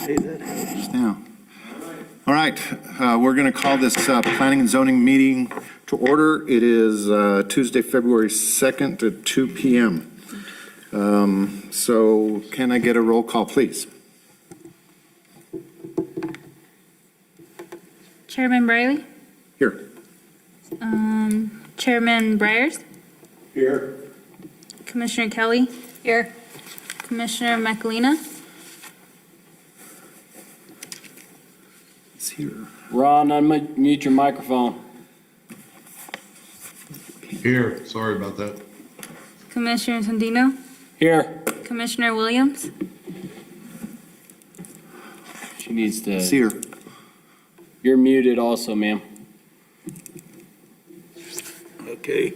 Just now. All right, we're going to call this planning and zoning meeting to order. It is Tuesday, February 2nd at 2 p.m. So can I get a roll call, please? Chairman Briley? Here. Chairman Briers? Here. Commissioner Kelly? Here. Commissioner McAlina? It's here. Ron, unmute your microphone. Here, sorry about that. Commissioner Tondino? Here. Commissioner Williams? She needs to. It's here. You're muted also, ma'am. Okay,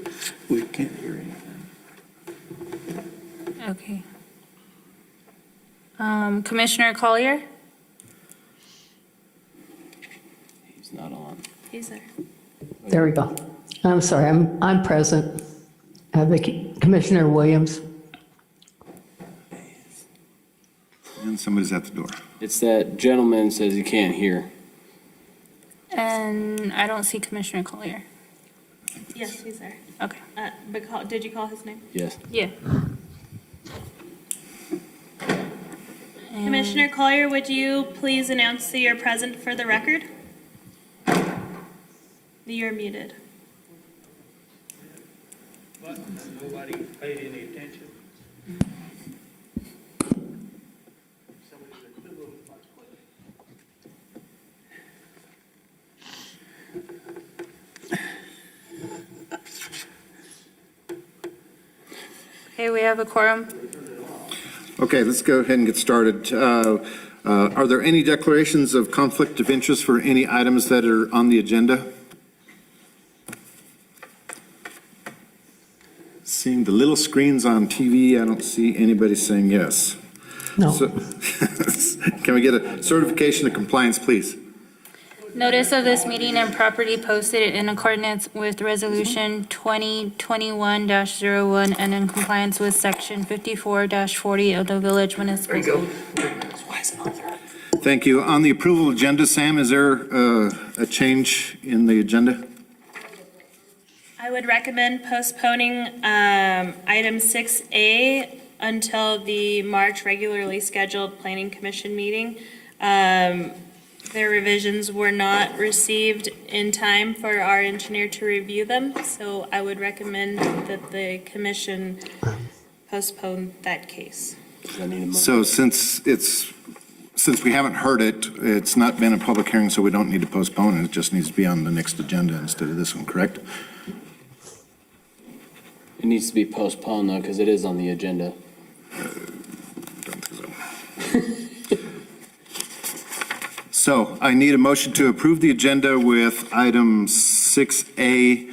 we can't hear anything. Okay. Commissioner Collier? He's not on. He's there. There we go. I'm sorry, I'm present. Commissioner Williams. And somebody's at the door. It's that gentleman says he can't hear. And I don't see Commissioner Collier. Yes, he's there. Okay. But did you call his name? Yes. Yeah. Commissioner Collier, would you please announce that you're present for the record? You're muted. But nobody paid any attention. Okay, we have a quorum. Okay, let's go ahead and get started. Are there any declarations of conflict of interest for any items that are on the agenda? Seeing the little screens on TV, I don't see anybody saying yes. No. So, can we get a certification of compliance, please? Notice of this meeting and property posted in accordance with Resolution 2021-01 and in compliance with Section 54-40 of the Village Municipal Code. Thank you. On the approval agenda, Sam, is there a change in the agenda? I would recommend postponing item 6A until the March regularly scheduled Planning Commission meeting. Their revisions were not received in time for our engineer to review them, so I would recommend that the commission postpone that case. So since we haven't heard it, it's not been a public hearing, so we don't need to postpone it. It just needs to be on the next agenda instead of this one, correct? It needs to be postponed though, because it is on the agenda. Don't think so. So I need a motion to approve the agenda with item 6A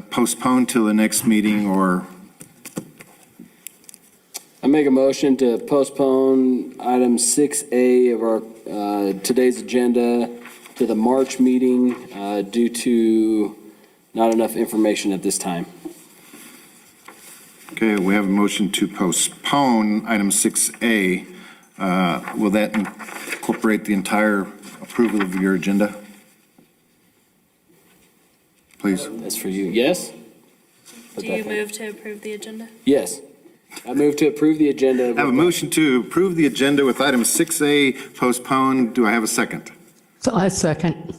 postponed till the next meeting, or I make a motion to postpone item 6A of our today's agenda to the March meeting due to not enough information at this time. okay, we have a motion to postpone item 6A. Will that incorporate the entire approval of your agenda? Please. That's for you. Yes? Do you move to approve the agenda? Yes. I move to approve the agenda. I have a motion to approve the agenda with item 6A postponed. Do I have a second? So I second.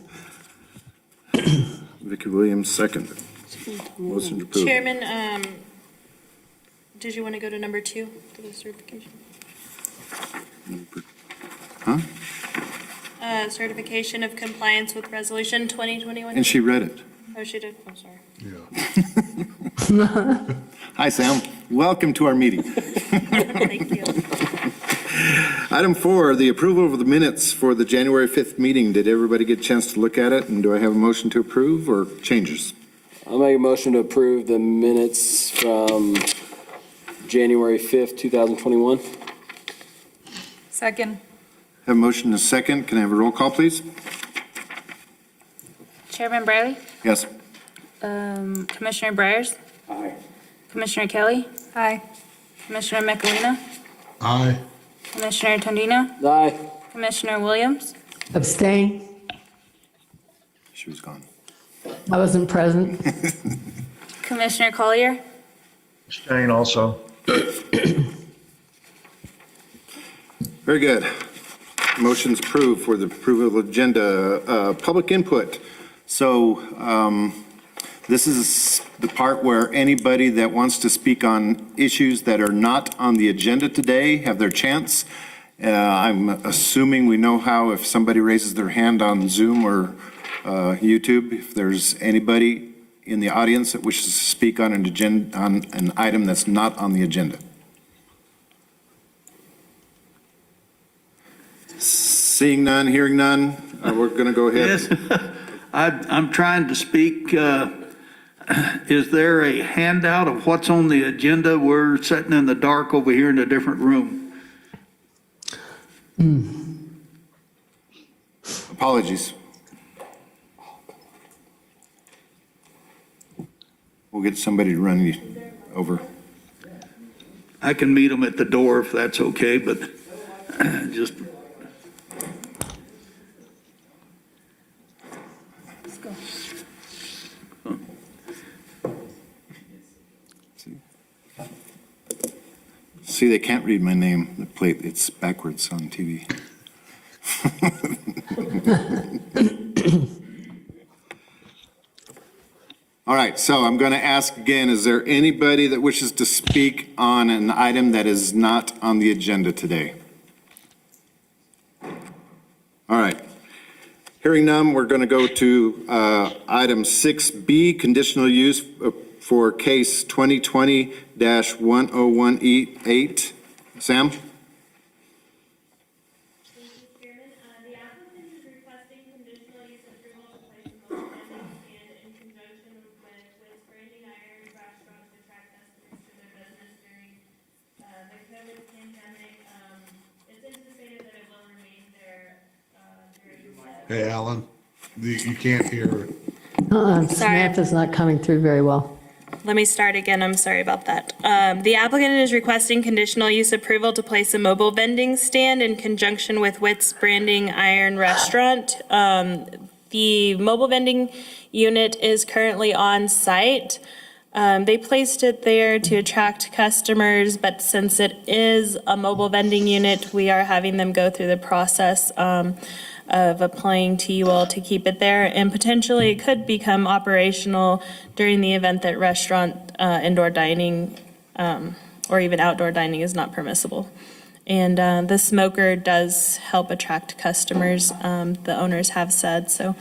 Vicki Williams, second. Motion to approve. Chairman, did you want to go to number 2 for the certification? Huh? Certification of compliance with Resolution 2021. And she read it. Oh, she did? I'm sorry. Hi, Sam. Welcome to our meeting. Thank you. Item 4, the approval of the minutes for the January 5th meeting. Did everybody get a chance to look at it? And do I have a motion to approve or changes? I'll make a motion to approve the minutes from January 5th, 2021. Second. Have a motion and a second. Can I have a roll call, please? Chairman Briley? Yes. Commissioner Briers? Aye. Commissioner Kelly? Aye. Commissioner McAlina? Aye. Commissioner Tondino? Aye. Commissioner Williams, Abstain. She was gone. I wasn't present. Commissioner Collier, Abstain also. Very good. Motion's approved for the approval of agenda. Public input. So this is the part where anybody that wants to speak on issues that are not on the agenda today have their chance. I'm assuming we know how if somebody raises their hand on Zoom or YouTube, if there's anybody in the audience that wishes to speak on an agenda, on an item that's not on the agenda. Seeing none, hearing none, we're going to go ahead. Yes, I'm trying to speak. Is there a handout of what's on the agenda? We're sitting in the dark over here in a different room. Apologies. We'll get somebody to run you over. I can meet them at the door if that's okay, but just, let's go. See, they can't read my name. The plate, it's backwards on TV. All right, so I'm going to ask again, is there anybody that wishes to speak on an item that is not on the agenda today? All right. Hearing none, we're going to go to item 6B, conditional use for case 2020-101E8. Sam? Thank you, Chairman. The applicant is requesting conditional use approval to place a mobile vending stand in conjunction with Branding Iron Restaurant to attract customers to their business during the COVID pandemic. It's anticipated that it will remain there during the. Hey, Alan, you can't hear. Samantha's not coming through very well. Let me start again. I'm sorry about that. The applicant is requesting conditional use approval to place a mobile vending stand in conjunction with Witt's Branding Iron Restaurant. The mobile vending unit is currently on site. They placed it there to attract customers, but since it is a mobile vending unit, we are having them go through the process of applying to you all to keep it there, and potentially it could become operational during the event that restaurant, indoor dining, or even outdoor dining is not permissible. And the smoker does help attract customers, the owners have said. So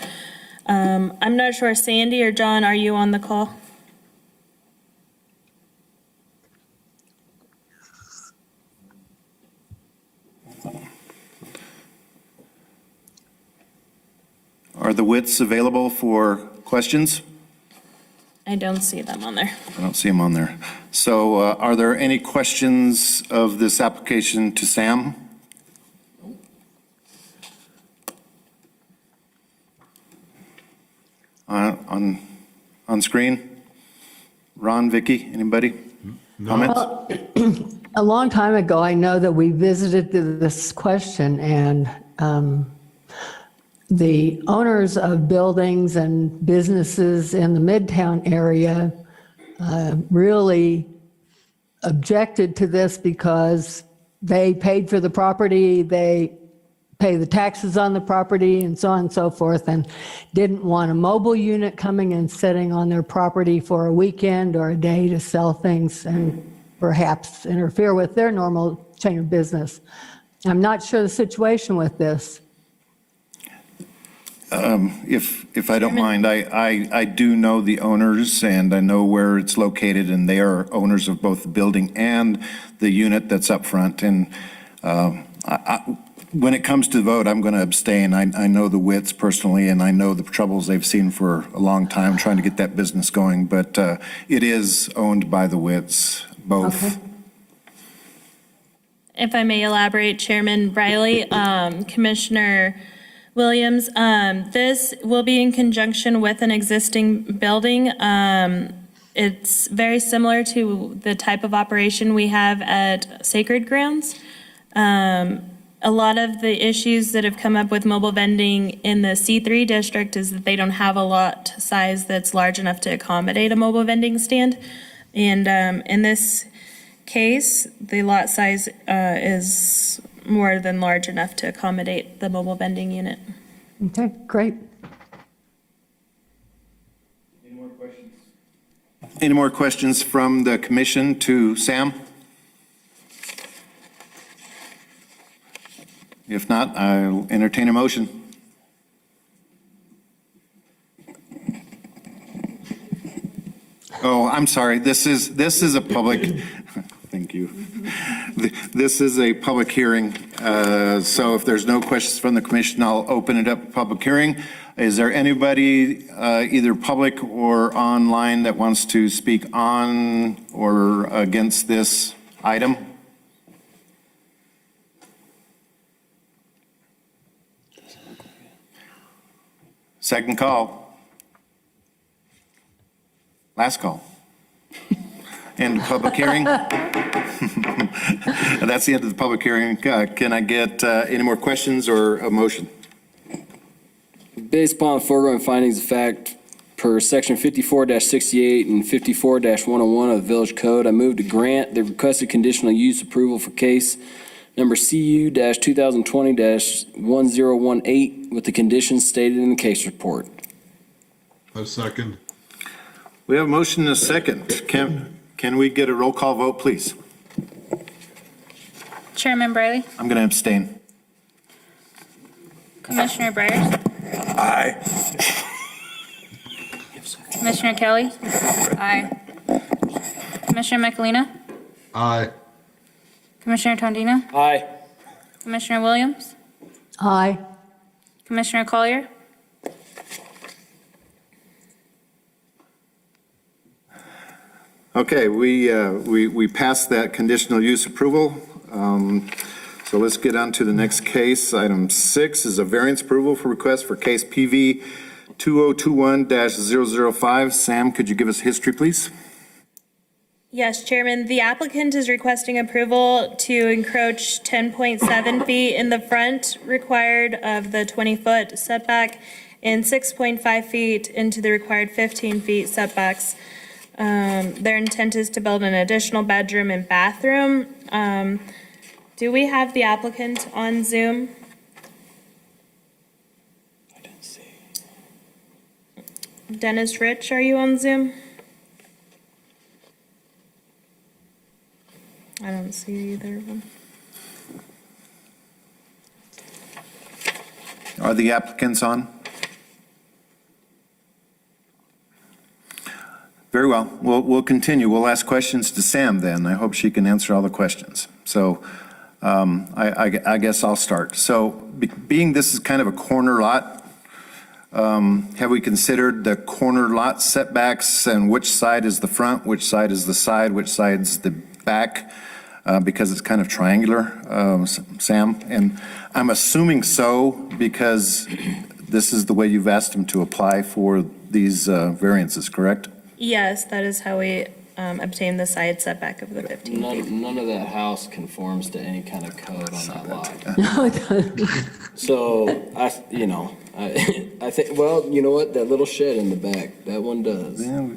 I'm not sure, Sandy or John, are you on the call? Are the wits available for questions? I don't see them on there. I don't see them on there. So are there any questions of this application to Sam? On screen? Ron, Vicky, anybody? Comments? A long time ago, I know that we visited this question, and the owners of buildings and businesses in the Midtown area really objected to this because they paid for the property, they pay the taxes on the property, and so on and so forth, and didn't want a mobile unit coming and sitting on their property for a weekend or a day to sell things and perhaps interfere with their normal chain of business. I'm not sure the situation with this. If I don't mind, I do know the owners and I know where it's located, and they are owners of both the building and the unit that's up front. And when it comes to vote, I'm going to abstain. I know the Wits personally, and I know the troubles they've seen for a long time trying to get that business going, but it is owned by the Wits, both. Okay. If I may elaborate, Chairman Briley, Commissioner Williams, this will be in conjunction with an existing building. It's very similar to the type of operation we have at Sacred Grounds. a lot of the issues that have come up with mobile vending in the C3 district is that they don't have a lot size that's large enough to accommodate a mobile vending stand. And in this case, the lot size is more than large enough to accommodate the mobile vending unit. Okay, great. Any more questions from the commission to Sam? If not, I'll entertain a motion. Oh, I'm sorry, this is a public, thank you. This is a public hearing, so if there's no questions from the commission, I'll open it up, public hearing. Is there anybody, either public or online, that wants to speak on or against this item? Second call. Last call. End of public hearing. That's the end of the public hearing. Can I get any more questions or a motion? Based upon foregoing findings of fact per section 54-68 and 54-101 of the Village Code, I move to grant the requested conditional use approval for case number CU-2020-1018 with the conditions stated in the case report. A second. We have a motion and a second. Can we get a roll call vote, please? Chairman Briley? I'm going to abstain. Commissioner Byers? Aye. Commissioner Kelly? Aye. Commissioner McElina? Aye. Commissioner Tondino? Aye. Commissioner Williams? Aye. Commissioner Collier? Okay, we passed that conditional use approval. So let's get on to the next case. Item 6 is a variance approval for request for case PV 2021-005. Sam, could you give us history, please? Yes, Chairman, the applicant is requesting approval to encroach 10.7 feet in the front required of the 20-foot setback and 6.5 feet into the required 15 feet setbacks. Their intent is to build an additional bedroom and bathroom. Do we have the applicant on Zoom? I didn't see. Dennis Rich, are you on Zoom? I don't see either of them. Are the applicants on? Very well. We'll continue. We'll ask questions to Sam then. I hope she can answer all the questions. So I guess I'll start. So being this is kind of a corner lot, have we considered the corner lot setbacks and which side is the front, which side is the side, which side's the back? Because it's kind of triangular, Sam? And I'm assuming so because this is the way you've asked them to apply for these variances, correct? Yes, that is how we obtain the side setback of the 15 feet. None of that house conforms to any kind of code on that lot. No, it doesn't. So, I think, well, you know what, that little shed in the back, that one does, Yeah.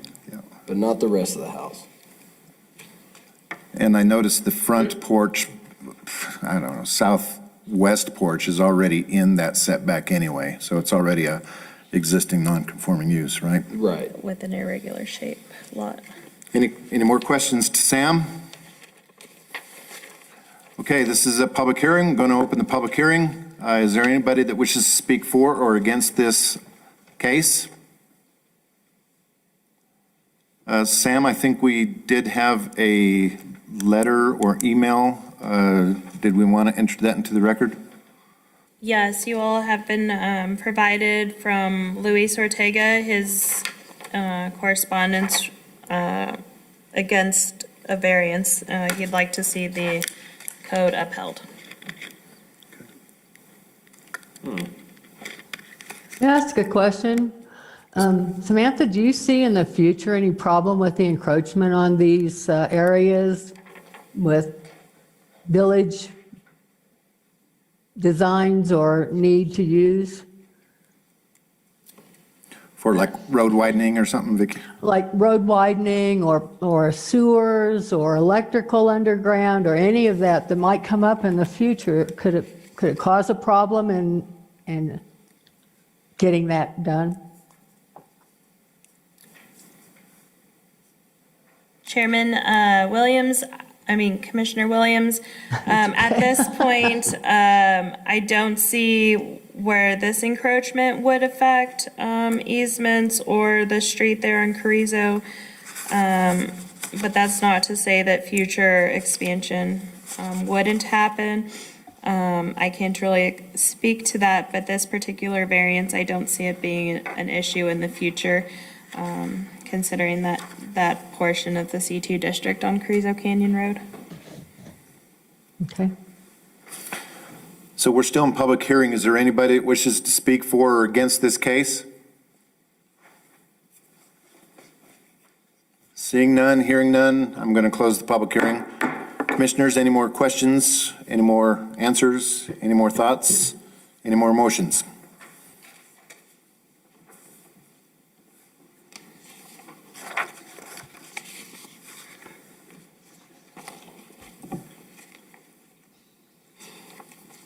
but not the rest of the house. And I noticed the front porch, I don't know, southwest porch is already in that setback anyway. So it's already a existing non-conforming use, right? Right. With an irregular shape lot. Any more questions to Sam? Okay, this is a public hearing. I'm going to open the public hearing. Is there anybody that wishes to speak for or against this case? Sam, I think we did have a letter or email. Did we want to enter that into the record? Yes, you all have been provided from Luis Ortega, his correspondence against a variance. He'd like to see the code upheld. Can I ask a question? Samantha, do you see in the future any problem with the encroachment on these areas with village designs or need to use? For like road widening or something, Vicky? Like road widening or sewers or electrical underground or any of that that might come up in the future? Could it cause a problem in getting that done? Commissioner Williams, at this point, I don't see where this encroachment would affect easements or the street there on Carrizo. But that's not to say that future expansion wouldn't happen. I can't really speak to that, but this particular variance, I don't see it being an issue in the future, considering that portion of the C2 district on Carrizo Canyon Road. Okay. So we're still in public hearing. Is there anybody that wishes to speak for or against this case? Seeing none, hearing none, I'm going to close the public hearing. Commissioners, any more questions? Any more answers? Any more thoughts? Any more motions?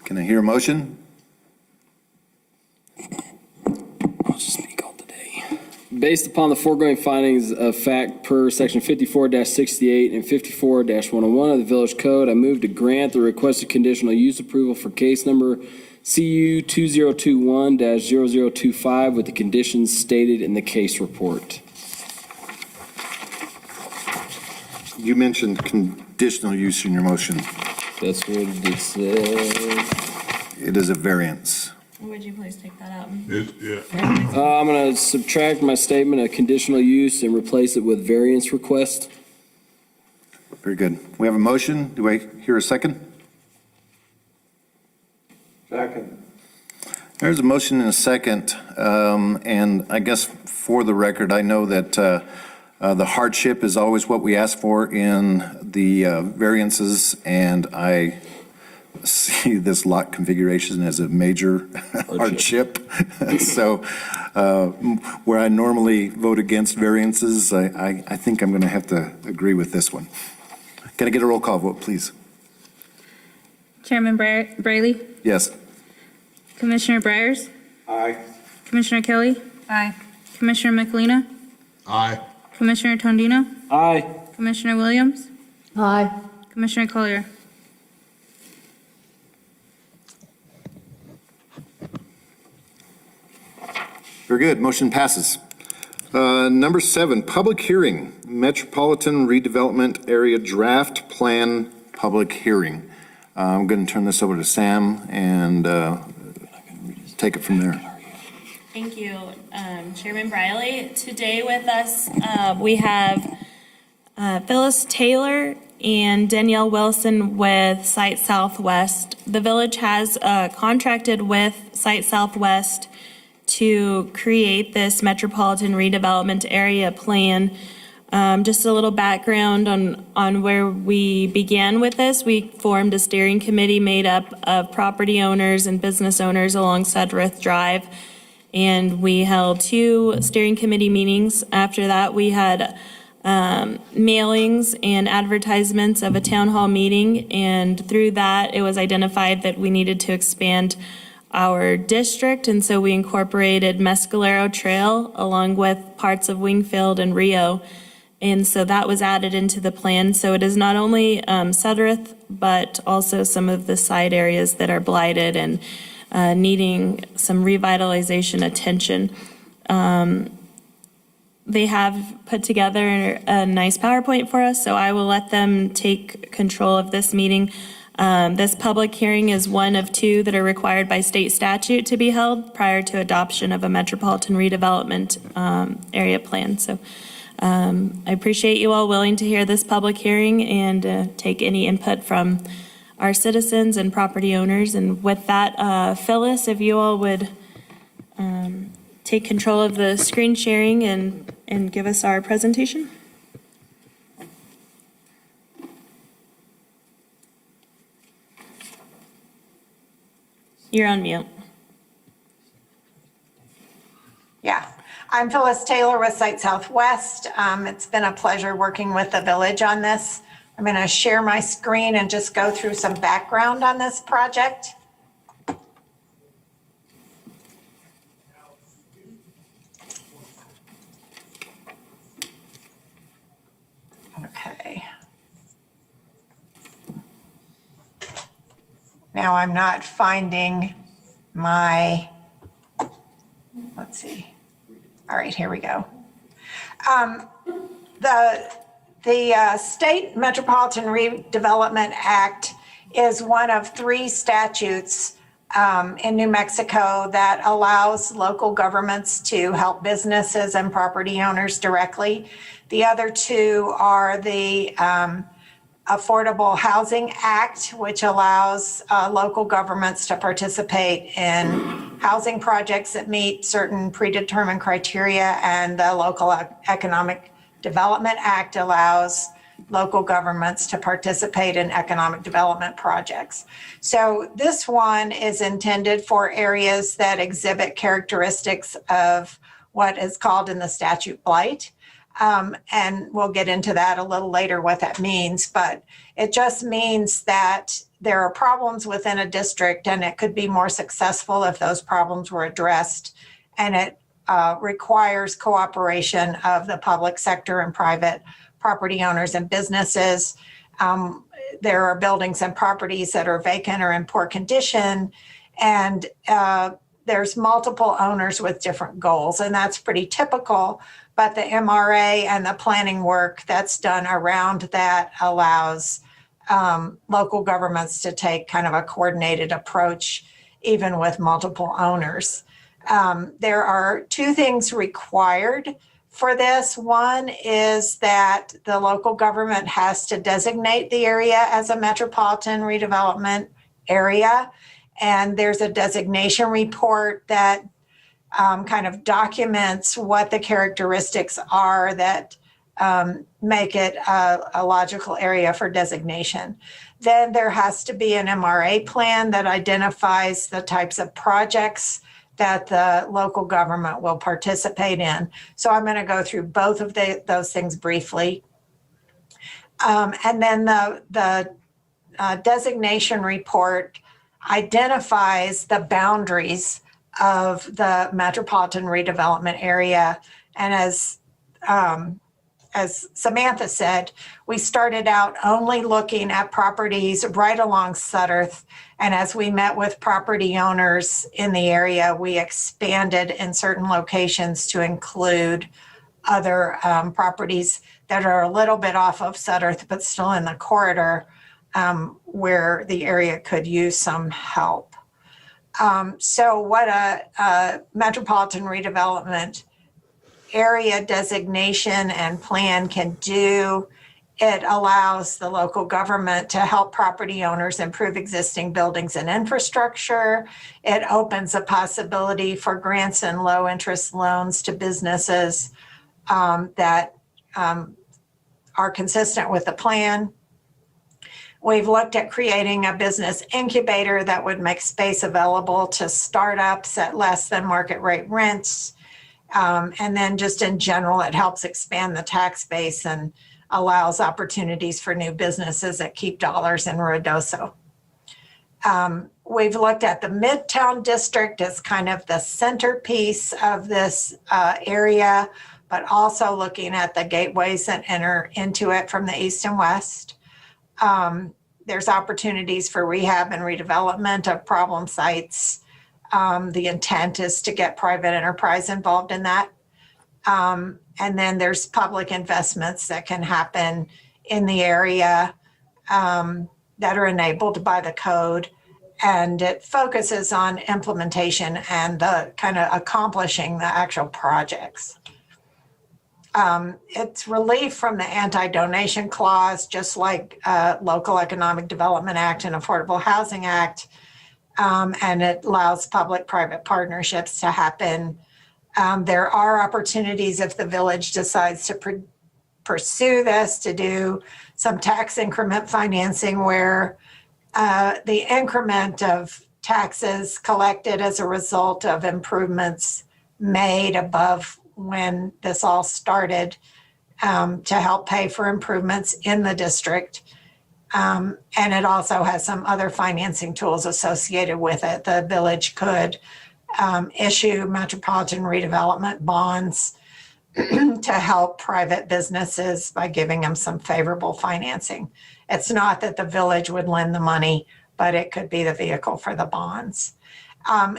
Can I hear a motion? I'll just speak all today. Based upon the foregoing findings of fact per section 54-68 and 54-101 of the Village Code, I move to grant the requested conditional use approval for case number CU 2021-0025 with the conditions stated in the case report. You mentioned conditional use in your motion. That's what it said. It is a variance. Would you please take that out? I'm going to subtract my statement of conditional use and replace it with variance request. Very good. We have a motion. Do I hear a second? Second. There's a motion and a second. And I guess for the record, I know that the hardship is always what we ask for in the variances, and I see this lot configuration as a major hardship. So where I normally vote against variances, I think I'm going to have to agree with this one. Can I get a roll call vote, please? Chairman Brayley? Yes. Commissioner Briers? Aye. Commissioner Kelly? Aye. Commissioner McElina? Aye. Commissioner Tondino? Aye. Commissioner Williams? Aye. Commissioner Collier? Very good. Motion passes. Number 7, public hearing, Metropolitan Redevelopment Area Draft Plan Public Hearing. I'm going to turn this over to Sam and take it from there. Thank you, Chairman Briley. Today with us, we have Phyllis Taylor and Danielle Wilson with Site Southwest. The village has contracted with Site Southwest to create this Metropolitan Redevelopment Area Plan. Just a little background on where we began with this. We formed a steering committee made up of property owners and business owners along Sudworth Drive. And we held 2 steering committee meetings. After that, we had mailings and advertisements of a town hall meeting. And through that, it was identified that we needed to expand our district. And so we incorporated Mescalero Trail along with parts of Wingfield and Rio. And so that was added into the plan. So it is not only Sudworth, but also some of the side areas that are blighted and needing some revitalization attention. They have put together a nice PowerPoint for us, so I will let them take control of this meeting. This public hearing is one of 2 that are required by state statute to be held prior to adoption of a metropolitan redevelopment area plan. So I appreciate you all willing to hear this public hearing and take any input from our citizens and property owners. And with that, Phyllis, if you all would take control of the screen sharing and give us our presentation. You're on mute. Yeah, I'm Phyllis Taylor with Site Southwest. It's been a pleasure working with the village on this. I'm going to share my screen and just go through some background on this project. Okay. Now I'm not finding my, let's see. All right, here we go. The State Metropolitan Redevelopment Act is one of 3 statutes in New Mexico that allows local governments to help businesses and property owners directly. The other 2 are the Affordable Housing Act, which allows local governments to participate in housing projects that meet certain predetermined criteria, and the Local Economic Development Act allows local governments to participate in economic development projects. So this one is intended for areas that exhibit characteristics of what is called in the statute blight. And we'll get into that a little later, what that means, but it just means that there are problems within a district, and it could be more successful if those problems were addressed. And it requires cooperation of the public sector and private property owners and businesses. There are buildings and properties that are vacant or in poor condition, and there's multiple owners with different goals, and that's pretty typical. But the MRA and the planning work that's done around that allows local governments to take kind of a coordinated approach, even with multiple owners. There are 2 things required for this. One is that the local government has to designate the area as a metropolitan redevelopment area. And there's a designation report that kind of documents what the characteristics are that make it a logical area for designation. Then there has to be an MRA plan that identifies the types of projects that the local government will participate in. So I'm going to go through both of those things briefly. And then the designation report identifies the boundaries of the metropolitan redevelopment area. And as Samantha said, we started out only looking at properties right along Sutterth. And as we met with property owners in the area, we expanded in certain locations to include other properties that are a little bit off of Sutterth, but still in the corridor where the area could use some help. So what a metropolitan redevelopment area designation and plan can do, it allows the local government to help property owners improve existing buildings and infrastructure. It opens a possibility for grants and low interest loans to businesses that are consistent with the plan. We've looked at creating a business incubator that would make space available to startups at less than market rate rents. And then just in general, it helps expand the tax base and allows opportunities for new businesses that keep dollars in Ruidoso. We've looked at the Midtown District as kind of the centerpiece of this area, but also looking at the gateways that enter into it from the east and west. There's opportunities for rehab and redevelopment of problem sites. The intent is to get private enterprise involved in that. And then there's public investments that can happen in the area that are enabled by the code. And it focuses on implementation and the kind of accomplishing the actual projects. It's relief from the anti-donation clause, just like Local Economic Development Act and Affordable Housing Act. And it allows public-private partnerships to happen. There are opportunities if the village decides to pursue this, to do some tax increment financing where the increment of taxes collected as a result of improvements made above when this all started, to help pay for improvements in the district. And it also has some other financing tools associated with it. The village could issue metropolitan redevelopment bonds to help private businesses by giving them some favorable financing. It's not that the village would lend the money, but it could be the vehicle for the bonds.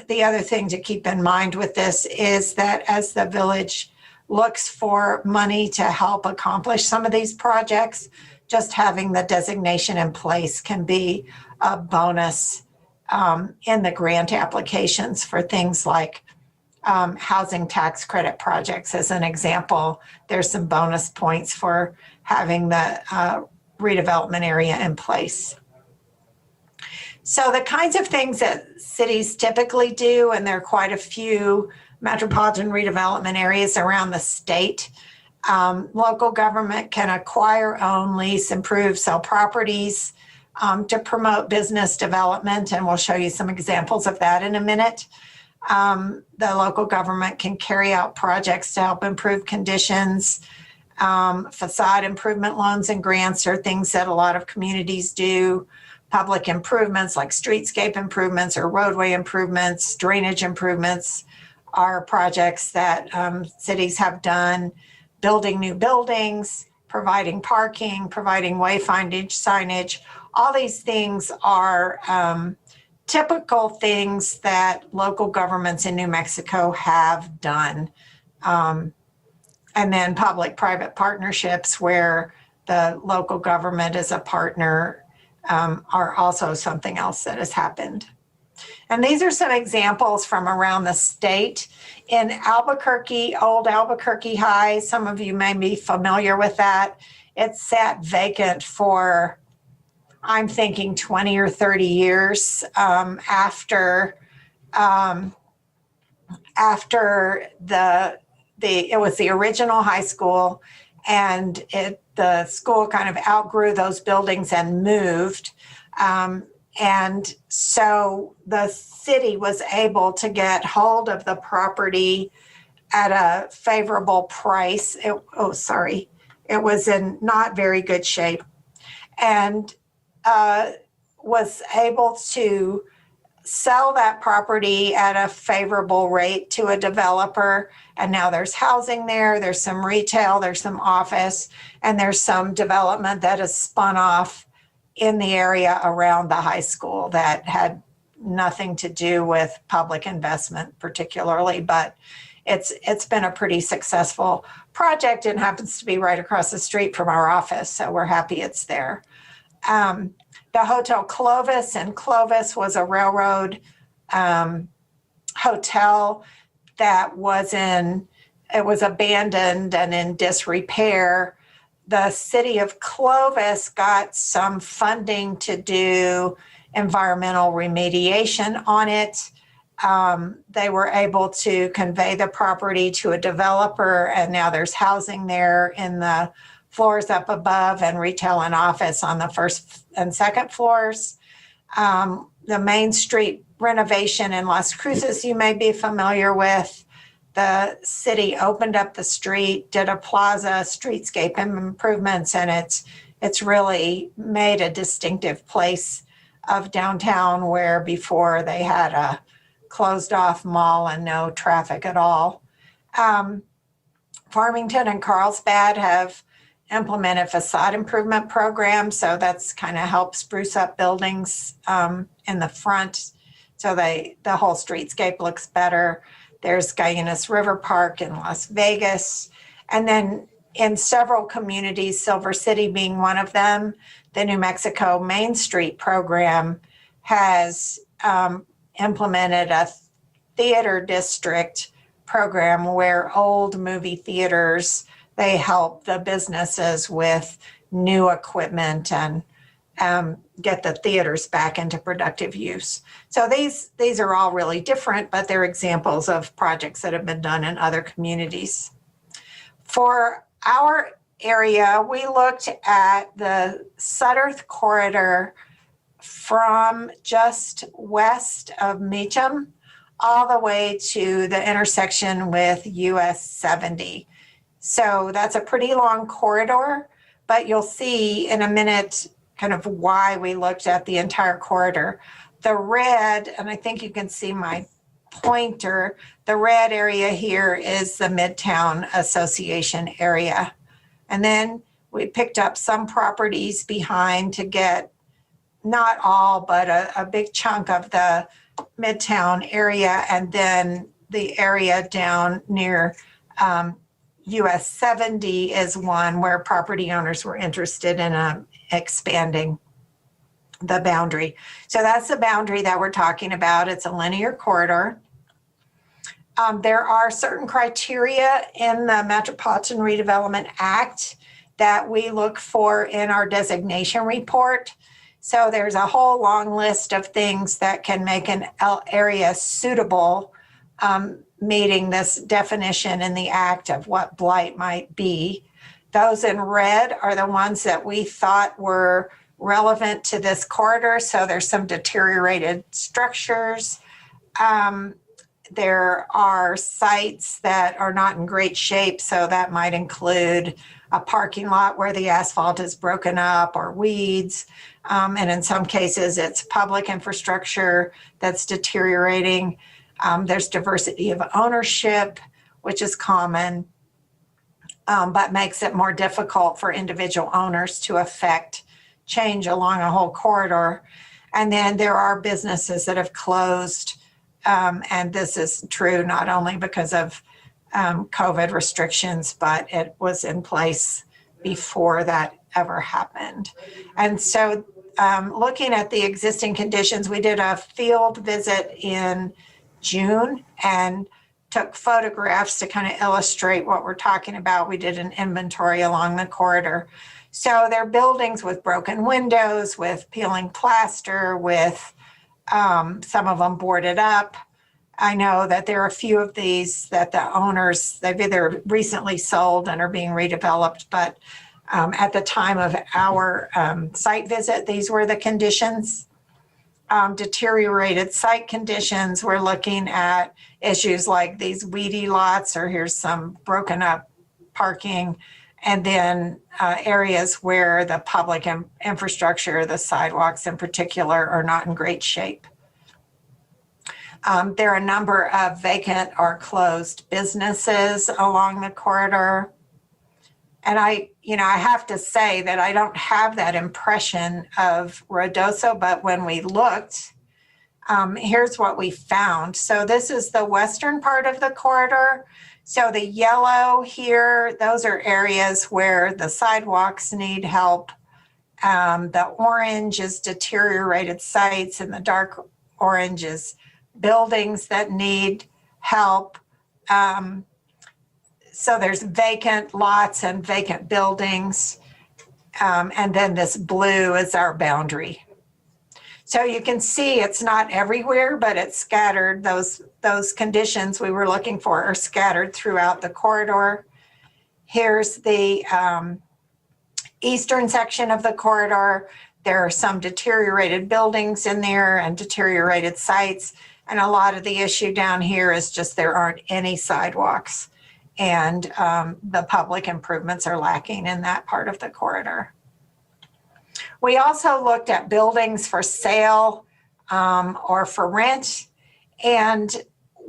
The other thing to keep in mind with this is that as the village looks for money to help accomplish some of these projects, just having the designation in place can be a bonus in the grant applications for things like housing tax credit projects. As an example, there's some bonus points for having the redevelopment area in place. So the kinds of things that cities typically do, and there are quite a few metropolitan redevelopment areas around the state. Local government can acquire, own, lease, improve, sell properties to promote business development, and we'll show you some examples of that in a minute. The local government can carry out projects to help improve conditions. Facade improvement loans and grants are things that a lot of communities do. Public improvements like streetscape improvements or roadway improvements, drainage improvements are projects that cities have done. Building new buildings, providing parking, providing wayfinding signage. All these things are typical things that local governments in New Mexico have done. And then public-private partnerships where the local government is a partner are also something else that has happened. And these are some examples from around the state. In Albuquerque, old Albuquerque High, some of you may be familiar with that. It sat vacant for, I'm thinking 20 or 30 years after it was the original high school, and the school kind of outgrew those buildings and moved. And so the city was able to get hold of the property at a favorable price. It was in not very good shape, and was able to sell that property at a favorable rate to a developer. And now there's housing there, there's some retail, there's some office, and there's some development that has spun off in the area around the high school that had nothing to do with public investment particularly, but it's been a pretty successful project and happens to be right across the street from our office, so we're happy it's there. The Hotel Clovis in Clovis was a railroad hotel that was abandoned and in disrepair. The city of Clovis got some funding to do environmental remediation on it. They were able to convey the property to a developer, and now there's housing there in the floors up above and retail and office on the first and second floors. The Main Street renovation in Las Cruces you may be familiar with. The city opened up the street, did a plaza, streetscape improvements, and it's really made a distinctive place of downtown where before they had a closed off mall and no traffic at all. Farmington and Carlsbad have implemented facade improvement programs, so that's kind of helped spruce up buildings in the front, so the whole streetscape looks better. There's Gallinas River Park in Las Vegas, and then in several communities, Silver City being one of them, the New Mexico Main Street program has implemented a theater district program where old movie theaters, they help the businesses with new equipment and get the theaters back into productive use. So these are all really different, but they're examples of projects that have been done in other communities. For our area, we looked at the Sutterth Corridor from just west of Meacham all the way to the intersection with US 70. So that's a pretty long corridor, but you'll see in a minute kind of why we looked at the entire corridor. The red, and I think you can see my pointer, the red area here is the Midtown Association area. And then we picked up some properties behind to get not all, but a big chunk of the Midtown area, and then the area down near US 70 is one where property owners were interested in expanding the boundary. So that's the boundary that we're talking about. It's a linear corridor. There are certain criteria in the Metropolitan Redevelopment Act that we look for in our designation report. So there's a whole long list of things that can make an area suitable, meeting this definition in the act of what blight might be. Those in red are the ones that we thought were relevant to this corridor. So there's some deteriorated structures. There are sites that are not in great shape. So that might include a parking lot where the asphalt is broken up, or weeds. And in some cases, it's public infrastructure that's deteriorating. There's diversity of ownership, which is common, but makes it more difficult for individual owners to affect change along a whole corridor. And then there are businesses that have closed. And this is true not only because of COVID restrictions, but it was in place before that ever happened. And so looking at the existing conditions, we did a field visit in June and took photographs to kind of illustrate what we're talking about. We did an inventory along the corridor. So they're buildings with broken windows, with peeling plaster, with some of them boarded up. I know that there are a few of these that the owners, they've either recently sold and are being redeveloped, but at the time of our site visit, these were the conditions. Deteriorated site conditions, we're looking at issues like these weedy lots, or here's some broken up parking, and then areas where the public infrastructure, the sidewalks in particular, are not in great shape. There are a number of vacant or closed businesses along the corridor. And I have to say that I don't have that impression of Ruidoso, but when we looked, here's what we found. So this is the western part of the corridor. So the yellow here, those are areas where the sidewalks need help. The orange is deteriorated sites, and the dark orange is buildings that need help. So there's vacant lots and vacant buildings. And then this blue is our boundary. So you can see it's not everywhere, but it's scattered. Those conditions we were looking for are scattered throughout the corridor. Here's the eastern section of the corridor. There are some deteriorated buildings in there and deteriorated sites. And a lot of the issue down here is just there aren't any sidewalks. And the public improvements are lacking in that part of the corridor. We also looked at buildings for sale or for rent, and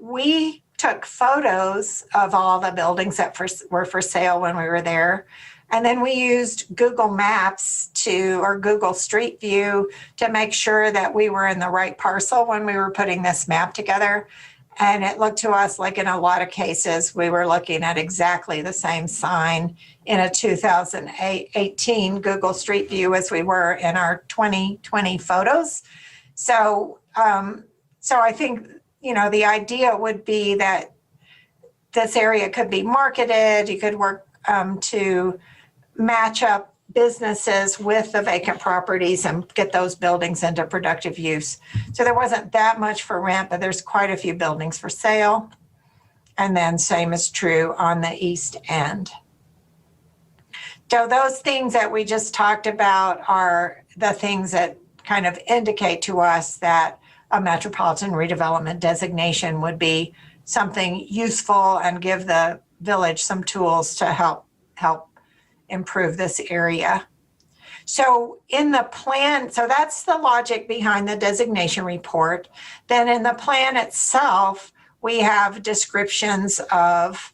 we took photos of all the buildings that were for sale when we were there. And then we used Google Maps or Google Street View to make sure that we were in the right parcel when we were putting this map together. And it looked to us like in a lot of cases, we were looking at exactly the same sign in a 2018 Google Street View as we were in our 2020 photos. So I think, the idea would be that this area could be marketed. You could work to match up businesses with the vacant properties and get those buildings into productive use. So there wasn't that much for rent, but there's quite a few buildings for sale. And then same is true on the east end. So those things that we just talked about are the things that kind of indicate to us that a metropolitan redevelopment designation would be something useful and give the village some tools to help improve this area. So in the plan, so that's the logic behind the designation report. Then in the plan itself, we have descriptions of,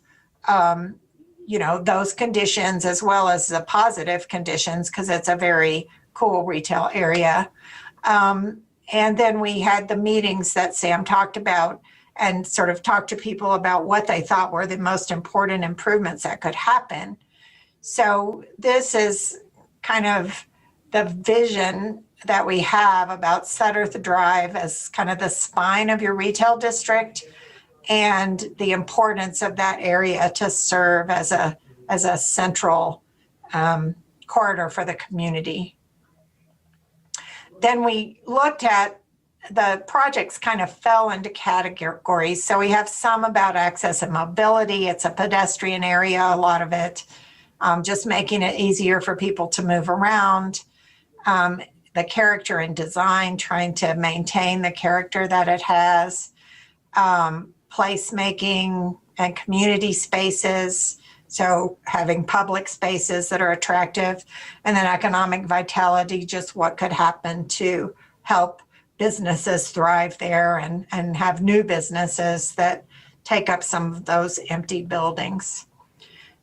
those conditions as well as the positive conditions, because it's a very cool retail area. And then we had the meetings that Sam talked about and sort of talked to people about what they thought were the most important improvements that could happen. So this is kind of the vision that we have about Sutterth Drive as kind of the spine of your retail district and the importance of that area to serve as a central corridor for the community. Then we looked at the projects kind of fell into categories. So we have some about access and mobility. It's a pedestrian area, a lot of it, just making it easier for people to move around. The character and design, trying to maintain the character that it has. Placemaking and community spaces. So having public spaces that are attractive, and then economic vitality, just what could happen to help businesses thrive there and have new businesses that take up some of those empty buildings.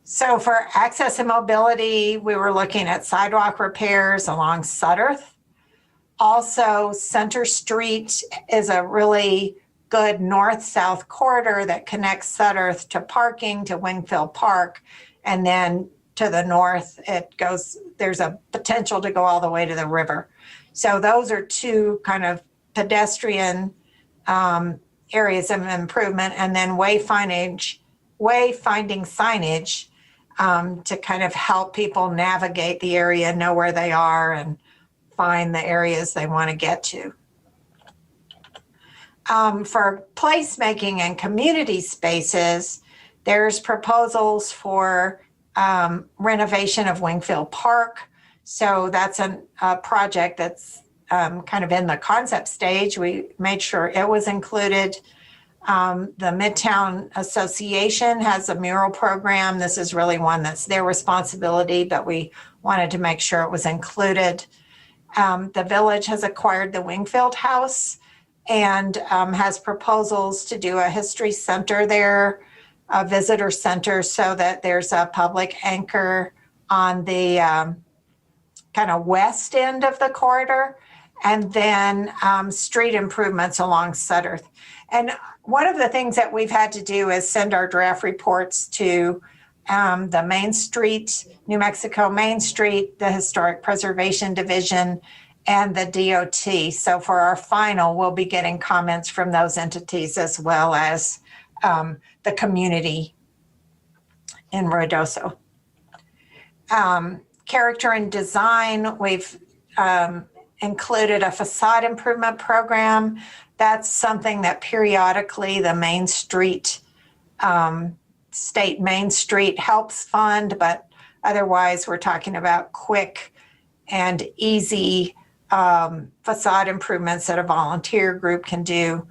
So for access and mobility, we were looking at sidewalk repairs along Sutterth. Also, Center Street is a really good north-south corridor that connects Sutterth to parking, to Wingfield Park, and then to the north, there's a potential to go all the way to the river. So those are two kind of pedestrian areas of improvement, and then wayfinding signage to kind of help people navigate the area, know where they are, and find the areas they want to get to. For placemaking and community spaces, there's proposals for renovation of Wingfield Park. So that's a project that's kind of in the concept stage. We made sure it was included. The Midtown Association has a mural program. This is really one that's their responsibility, but we wanted to make sure it was included. The village has acquired the Wingfield House and has proposals to do a history center there, a visitor center, so that there's a public anchor on the kind of west end of the corridor, and then street improvements along Sutterth. And one of the things that we've had to do is send our draft reports to the Main Street, New Mexico Main Street, the Historic Preservation Division, and the DOT. So for our final, we'll be getting comments from those entities as well as the community in Ruidoso. Character and design, we've included a facade improvement program. That's something that periodically the Main Street, State Main Street helps fund, but otherwise we're talking about quick and easy facade improvements that a volunteer group can do.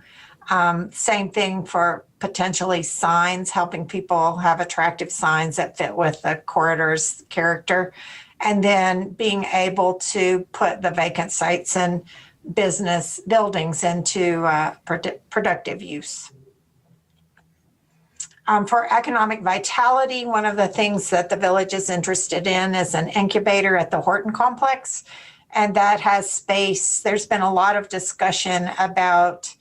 Same thing for potentially signs, helping people have attractive signs that fit with the corridor's character. And then being able to put the vacant sites and business buildings into productive use. For economic vitality, one of the things that the village is interested in is an incubator at the Horton Complex. And that has space. There's been a lot of discussion about,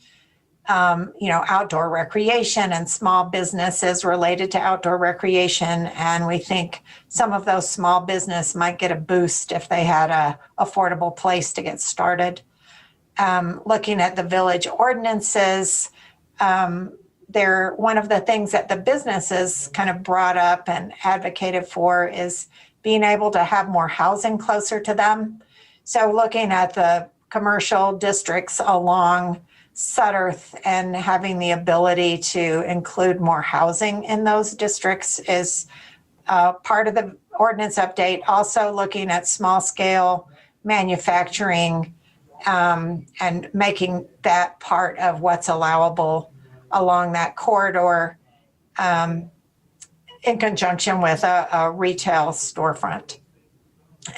outdoor recreation and small businesses related to outdoor recreation. And we think some of those small business might get a boost if they had a affordable place to get started. Looking at the village ordinances, one of the things that the businesses kind of brought up and advocated for is being able to have more housing closer to them. So looking at the commercial districts along Sutterth and having the ability to include more housing in those districts is part of the ordinance update. Also looking at small scale manufacturing and making that part of what's allowable along that corridor in conjunction with a retail storefront.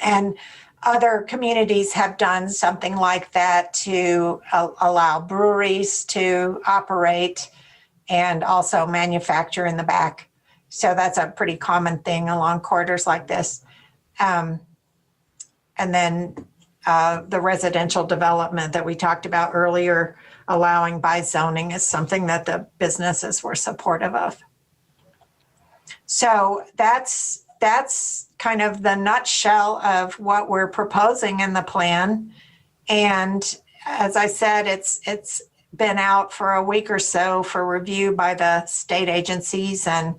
And other communities have done something like that to allow breweries to operate and also manufacture in the back. So that's a pretty common thing along corridors like this. And then the residential development that we talked about earlier, allowing by zoning, is something that the businesses were supportive of. So that's kind of the nutshell of what we're proposing in the plan. And as I said, it's been out for a week or so for review by the state agencies and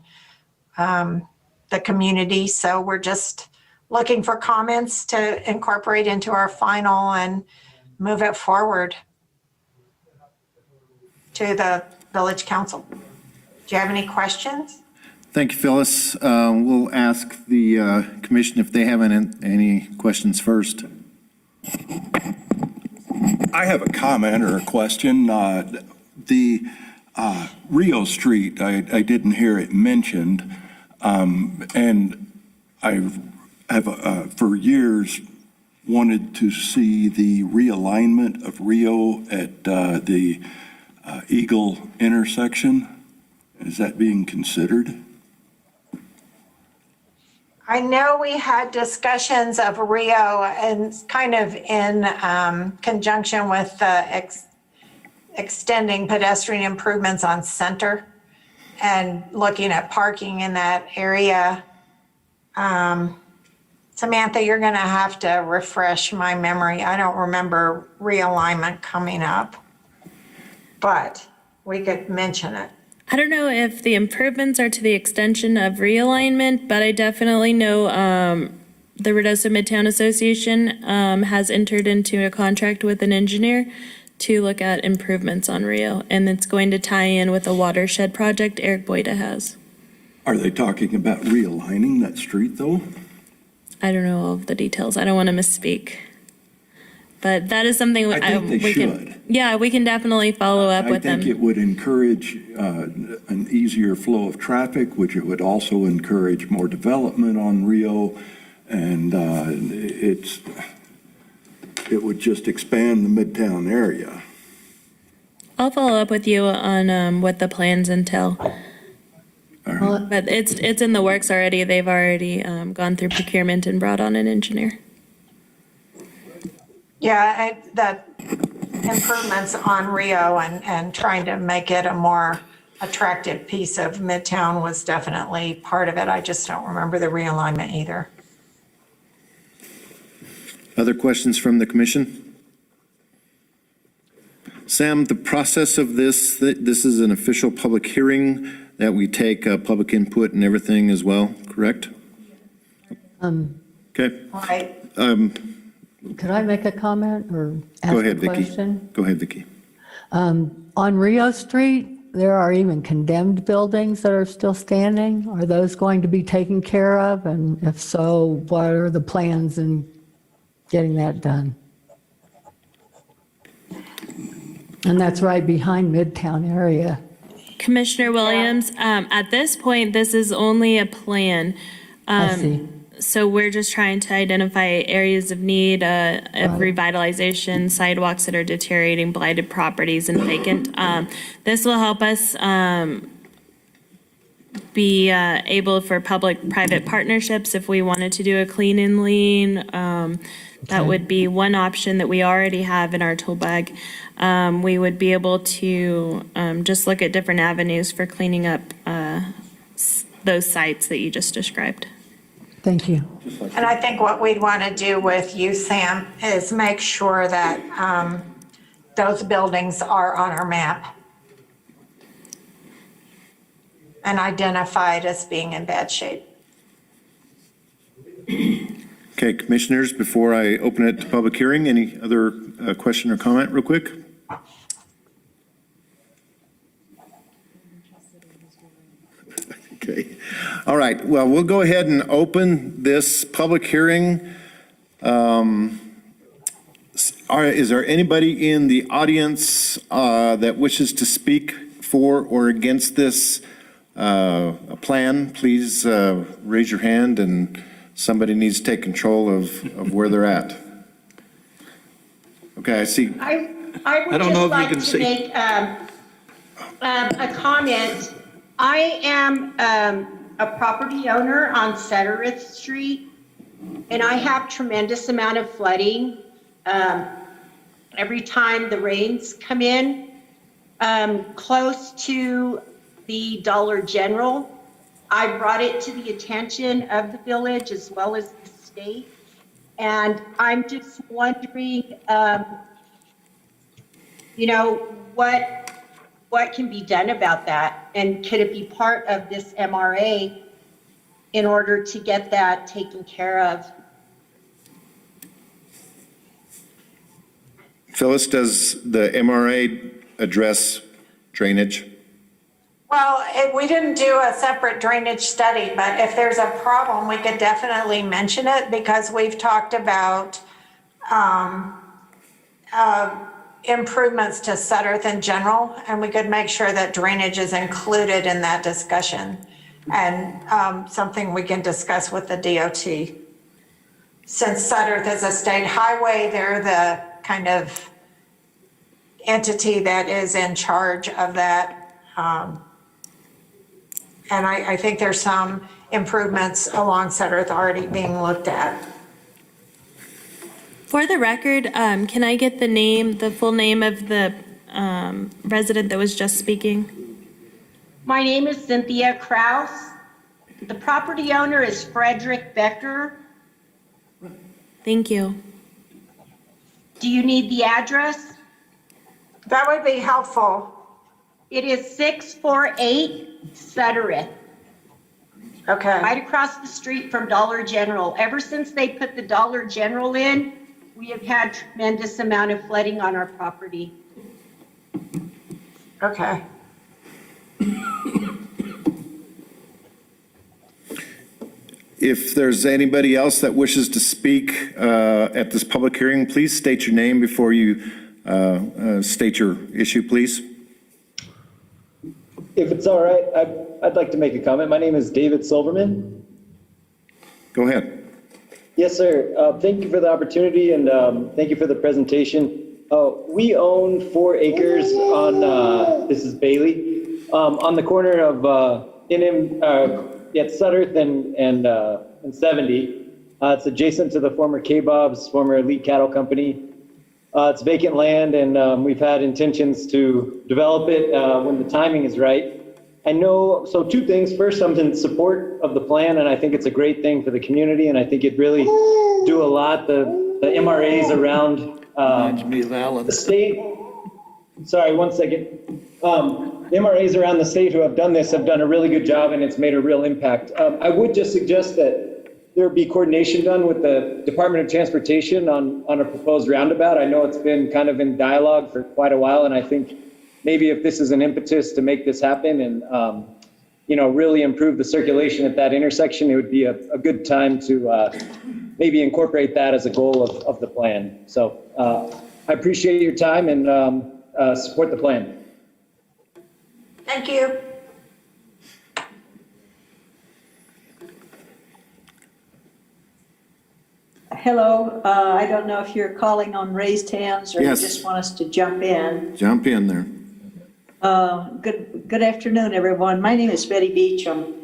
the community. So we're just looking for comments to incorporate into our final and move it forward to the village council. Do you have any questions? Thank you, Phyllis. We'll ask the commission if they have any questions first. I have a comment or a question. The Rio Street, I didn't hear it mentioned, and I have for years wanted to see the realignment of Rio at the Eagle intersection. Is that being considered? I know we had discussions of Rio and kind of in conjunction with extending pedestrian improvements on Center and looking at parking in that area. Samantha, you're going to have to refresh my memory. I don't remember realignment coming up, but we could mention it. I don't know if the improvements are to the extension of realignment, but I definitely know the Redosa Midtown Association has entered into a contract with an engineer to look at improvements on Rio, and it's going to tie in with a watershed project Eric Boyda has. Are they talking about realigning that street, though? I don't know all of the details. I don't want to misspeak. But that is something I think they we should. can. Yeah, we can definitely follow up with them. I think it would encourage an easier flow of traffic, which it would also encourage more development on Rio, and it would just expand the Midtown area. I'll follow up with you on what the plans entail. All right. But it's in the works already. They've already gone through procurement and brought on an engineer. Yeah, the improvements on Rio and trying to make it a more attractive piece of Midtown was definitely part of it. I just don't remember the realignment either. Other questions from the commission? Sam, the process of this is an official public hearing that we take public input and everything as well, correct? Okay. Right. Could I make a comment or ask Go ahead, a Vicki. question? Go ahead, Vicki. On Rio Street, there are even condemned buildings that are still standing. Are those going to be taken care of? And if so, what are the plans in getting that done? And that's right behind Midtown area. Commissioner Williams, at this point, this is only a plan. I see. So we're just trying to identify areas of need, of revitalization, sidewalks that are deteriorating, blighted properties, and vacant. This will help us be able for public-private partnerships if we wanted to do a clean and lean. That would be one option that we already have in our tool bag. We would be able to just look at different avenues for cleaning up those sites that you just described. Thank you. And I think what we'd want to do with you, Sam, is make sure that those buildings are on our map and identified as being in bad shape. Okay, commissioners, before I open it to public hearing, any other question or comment real quick? Okay. All right. Well, we'll go ahead and open this public hearing. Is there anybody in the audience that wishes to speak for or against this plan? Please raise your hand, and somebody needs to take control of where they're at. Okay, I see. I I would don't know if just you like can to see. make a comment. I am a property owner on Suttereth Street, and I have tremendous amount of flooding every time the rains come in. Close to the Dollar General. I brought it to the attention of the village as well as the state. And I'm just wondering, what can be done about that? And could it be part of this MRA in order to get that taken care of? Phyllis, does the MRA address drainage? Well, we didn't do a separate drainage study, but if there's a problem, we could definitely mention it because we've talked about improvements to Sutterth in general, and we could make sure that drainage is included in that discussion and something we can discuss with the DOT. Since Sutterth is a state highway, they're the kind of entity that is in charge of that. And I think there's some improvements along Sutterth already being looked at. For the record, can I get the full name of the resident that was just speaking? My name is Cynthia Kraus. The property owner is Frederick Becker. Thank you. Do you need the address? That would be helpful. It is 648 Suttereth, Okay. right across the street from Dollar General. Ever since they put the Dollar General in, we have had tremendous amount of flooding on our property. Okay. If there's anybody else that wishes to speak at this public hearing, please state your name before you state your issue, please. If it's all right, I'd like to make a comment. My name is David Silverman. Go ahead. Yes, sir. Thank you for the opportunity and thank you for the presentation. We own 4 acres on, this is Bailey, on the corner of at Sutterth and 70. It's adjacent to the former K-Bob's, former Elite Cattle Company. It's vacant land, and we've had intentions to develop it when the timing is right. I know, so 2 things. First, I'm in support of the plan, and I think it's a great thing for the community, and I think it'd really do a lot. The MRAs around the state. Sorry, one second. The MRAs around the state who have done this have done a really good job, and it's made a real impact. I would just suggest that there be coordination done with the Department of Transportation on a proposed roundabout. I know it's been kind of in dialogue for quite a while, and I think maybe if this is an impetus to make this happen and really improve the circulation at that intersection, it would be a good time to maybe incorporate that as a goal of the plan. So I appreciate your time and support the plan. Thank you. Hello, I don't know if you're calling on raised hands or you Yes. just want us to jump in. Jump in there. Good afternoon, everyone. My name is Betty Beecham,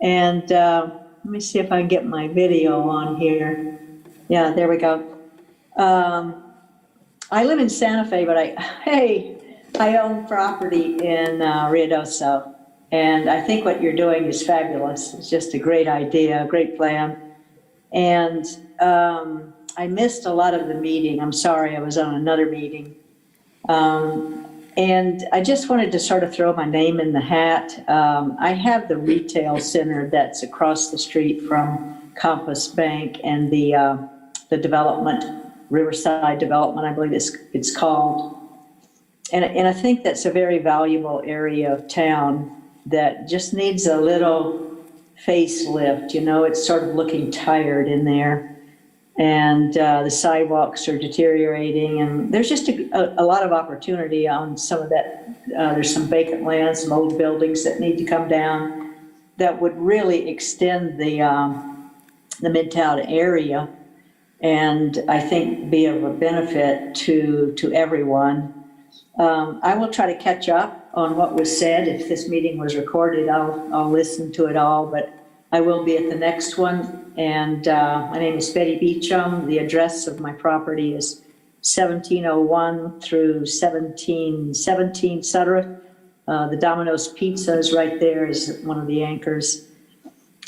and let me see if I can get my video on here. Yeah, there we go. I live in Santa Fe, but I own property in Ruidoso, and I think what you're doing is fabulous. It's just a great idea, a great plan. And I missed a lot of the meeting. I'm sorry, I was on another meeting. And I just wanted to sort of throw my name in the hat. I have the retail center that's across the street from Compass Bank and the development, Riverside Development, I believe it's called. And I think that's a very valuable area of town that just needs a little facelift. It's sort of looking tired in there. And the sidewalks are deteriorating, and there's just a lot of opportunity on some of that. There's some vacant land, some old buildings that need to come down that would really extend the Midtown area, and I think be of a benefit to everyone. I will try to catch up on what was said. If this meeting was recorded, I'll listen to it all, but I will be at the next one. And my name is Betty Beecham. The address of my property is 1701 through 1717 Suttereth. The Domino's Pizza is right there, is one of the anchors.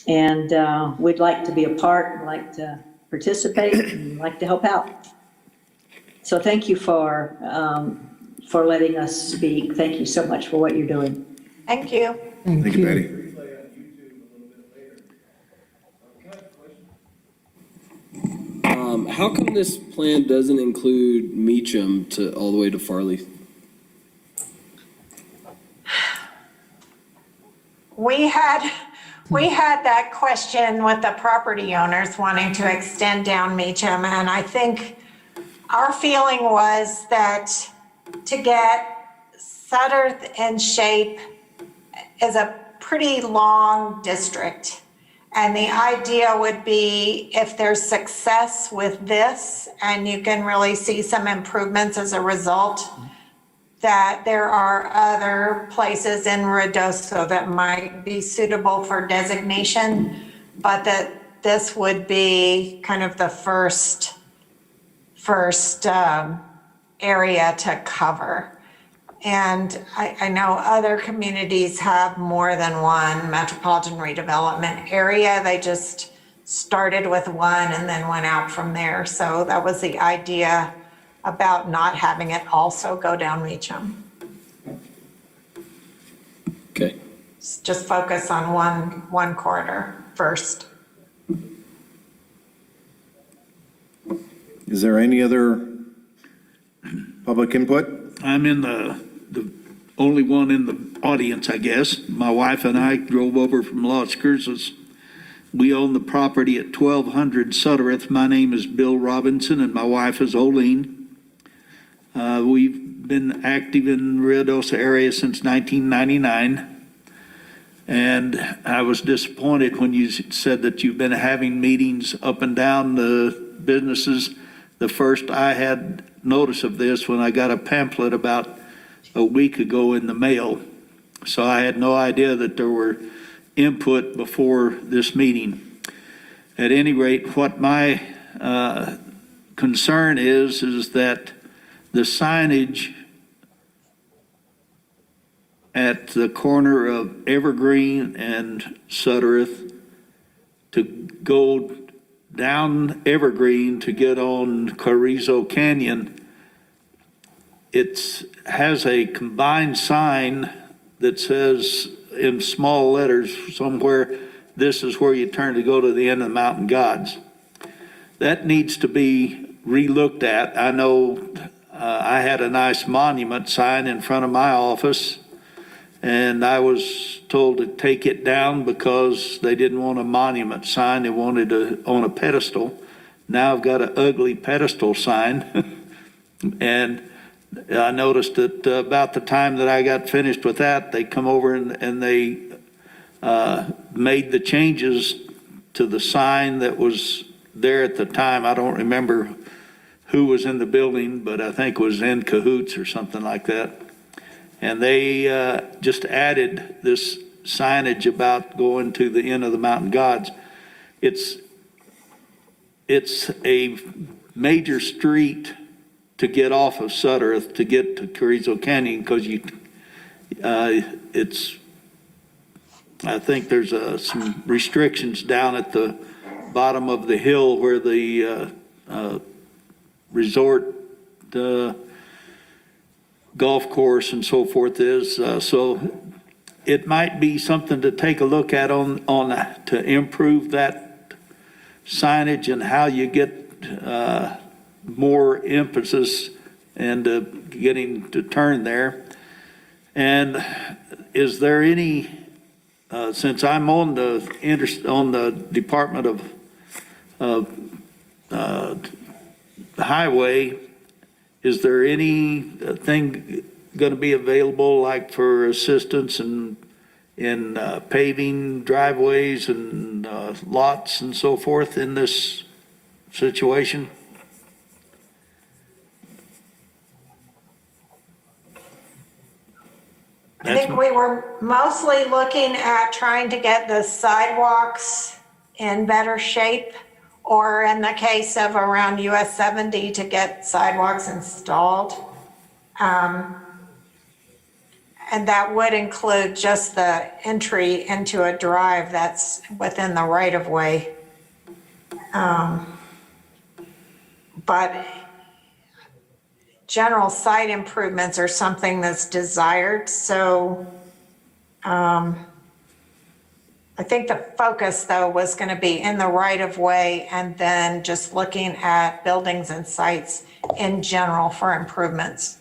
And we'd like to be a part, we'd like to participate, and like to help out. So thank you for letting us speak. Thank you so much for what you're doing. Thank you. Thank you, Betty. How come this plan doesn't include Meacham to all the way to Farley? We had that question with the property owners wanting to extend down Meacham, and I think our feeling was that to get Sutterth in shape is a pretty long district. And the idea would be if there's success with this and you can really see some improvements as a result, that there are other places in Ruidoso that might be suitable for designation, but that this would be kind of the first area to cover. And I know other communities have more than one metropolitan redevelopment area. They just started with one and then went out from there. So that was the idea about not having it also go down Meacham. Okay. Just focus on one corridor first. Is there any other public input? I'm in the only one in the audience, I guess. My wife and I drove over from Las Cruces. We own the property at 1200 Suttereth. My name is Bill Robinson and my wife is Oline. We've been active in Ruidoso area since 1999. And I was disappointed when you said that you've been having meetings up and down the businesses. The first I had notice of this when I got a pamphlet about a week ago in the mail. So I had no idea that there were input before this meeting. At any rate, what my concern is that the signage at the corner of Evergreen and Suttereth to go down Evergreen to get on Carrizo Canyon, it has a combined sign that says in small letters somewhere, this is where you turn to go to the end of the mountain gods. That needs to be relooked at. I know I had a nice monument sign in front of my office, and I was told to take it down because they didn't want a monument sign. They wanted to on a pedestal. Now I've got an ugly pedestal sign. And I noticed that about the time that I got finished with that, they come over and they made the changes to the sign that was there at the time. I don't remember who was in the building, but I think it was in cahoots or something like that. And they just added this signage about going to the end of the mountain gods. It's a major street to get off of Suttereth to get to Carrizo Canyon, because I think there's some restrictions down at the bottom of the hill where the resort golf course and so forth is. So it might be something to take a look at on to improve that signage and how you get more emphasis into getting to turn there. And is there any, since I'm on the Department of the highway, is there anything going to be available like for assistance in paving driveways and lots and so forth in this situation? I think we were mostly looking at trying to get the sidewalks in better shape, or in the case of around US 70, to get sidewalks installed. And that would include just the entry into a drive that's within the right of way. But general site improvements are something that's desired, so I think the focus, though, was going to be in the right of way and then just looking at buildings and sites in general for improvements.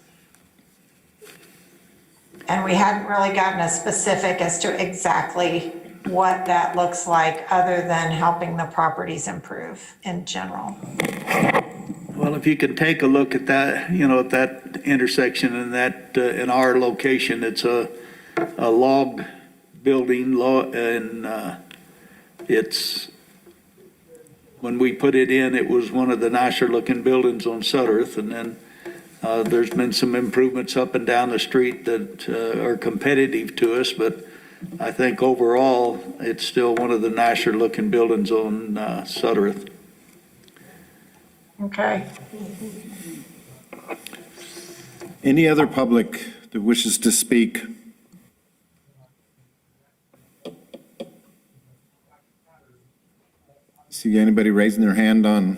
And we hadn't really gotten as specific as to exactly what that looks like, other than helping the properties improve in general. Well, if you can take a look at that, at that intersection and that, in our location, it's a log building, and it's, when we put it in, it was one of the nicer looking buildings on Sutterth, and then there's been some improvements up and down the street that are competitive to us, but I think overall, it's still one of the nicer looking buildings on Sutterth. Okay. Any other public that wishes to speak? See anybody raising their hand on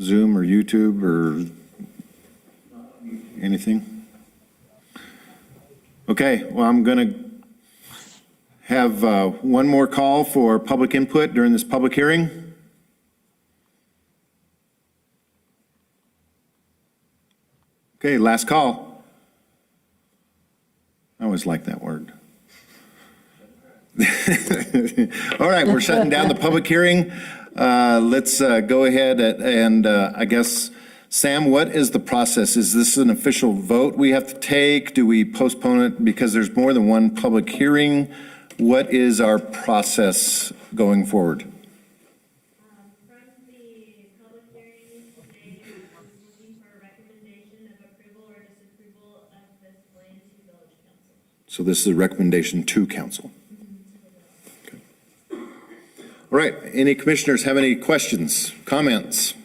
Zoom or YouTube or anything? Okay, well, I'm going to have one more call for public input during this public hearing. Okay, last call. I always like that word. All right, we're shutting down the public hearing. Let's go ahead and I guess, Sam, what is the process? Is this an official vote we have to take? Do we postpone it because there's more than one public hearing? What is our process going forward? From the public hearing today, I'm looking for a recommendation of approval or disapproval of this plan to village council. So this is a recommendation to council. Okay. All right, any commissioners have any questions, comments?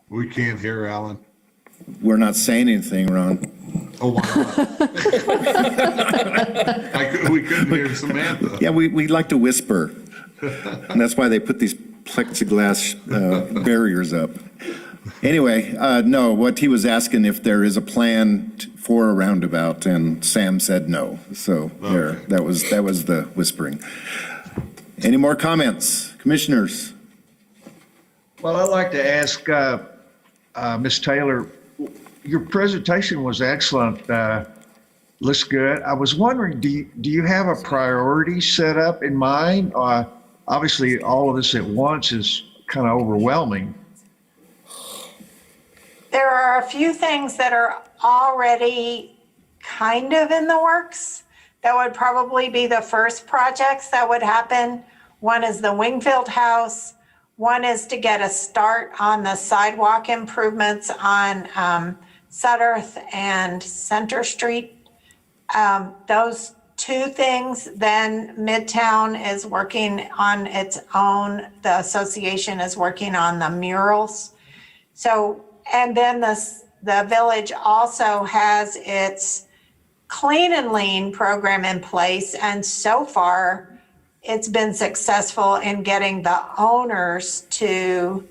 We can't hear Alan. We're not saying anything, Ron. Oh, why not? We couldn't hear Samantha. Yeah, we like to whisper. And that's why they put these plexiglass barriers up. Anyway, no, what he was asking if there is a plan for a roundabout, and Sam said no. So there, that was the whispering. Any more comments, commissioners? Well, I'd like to ask Ms. Taylor, your presentation was excellent. Looks good. I was wondering, do you have a priority set up in mind? Obviously, all of this at once is kind of overwhelming. There are a few things that are already kind of in the works that would probably be the first projects that would happen. One is the Wingfield House. One is to get a start on the sidewalk improvements on Sutterth and Center Street. Those two things, then Midtown is working on its own. The association is working on the murals. So, and then the village also has its Clean and Lean program in place. And so far, it's been successful in getting the owners to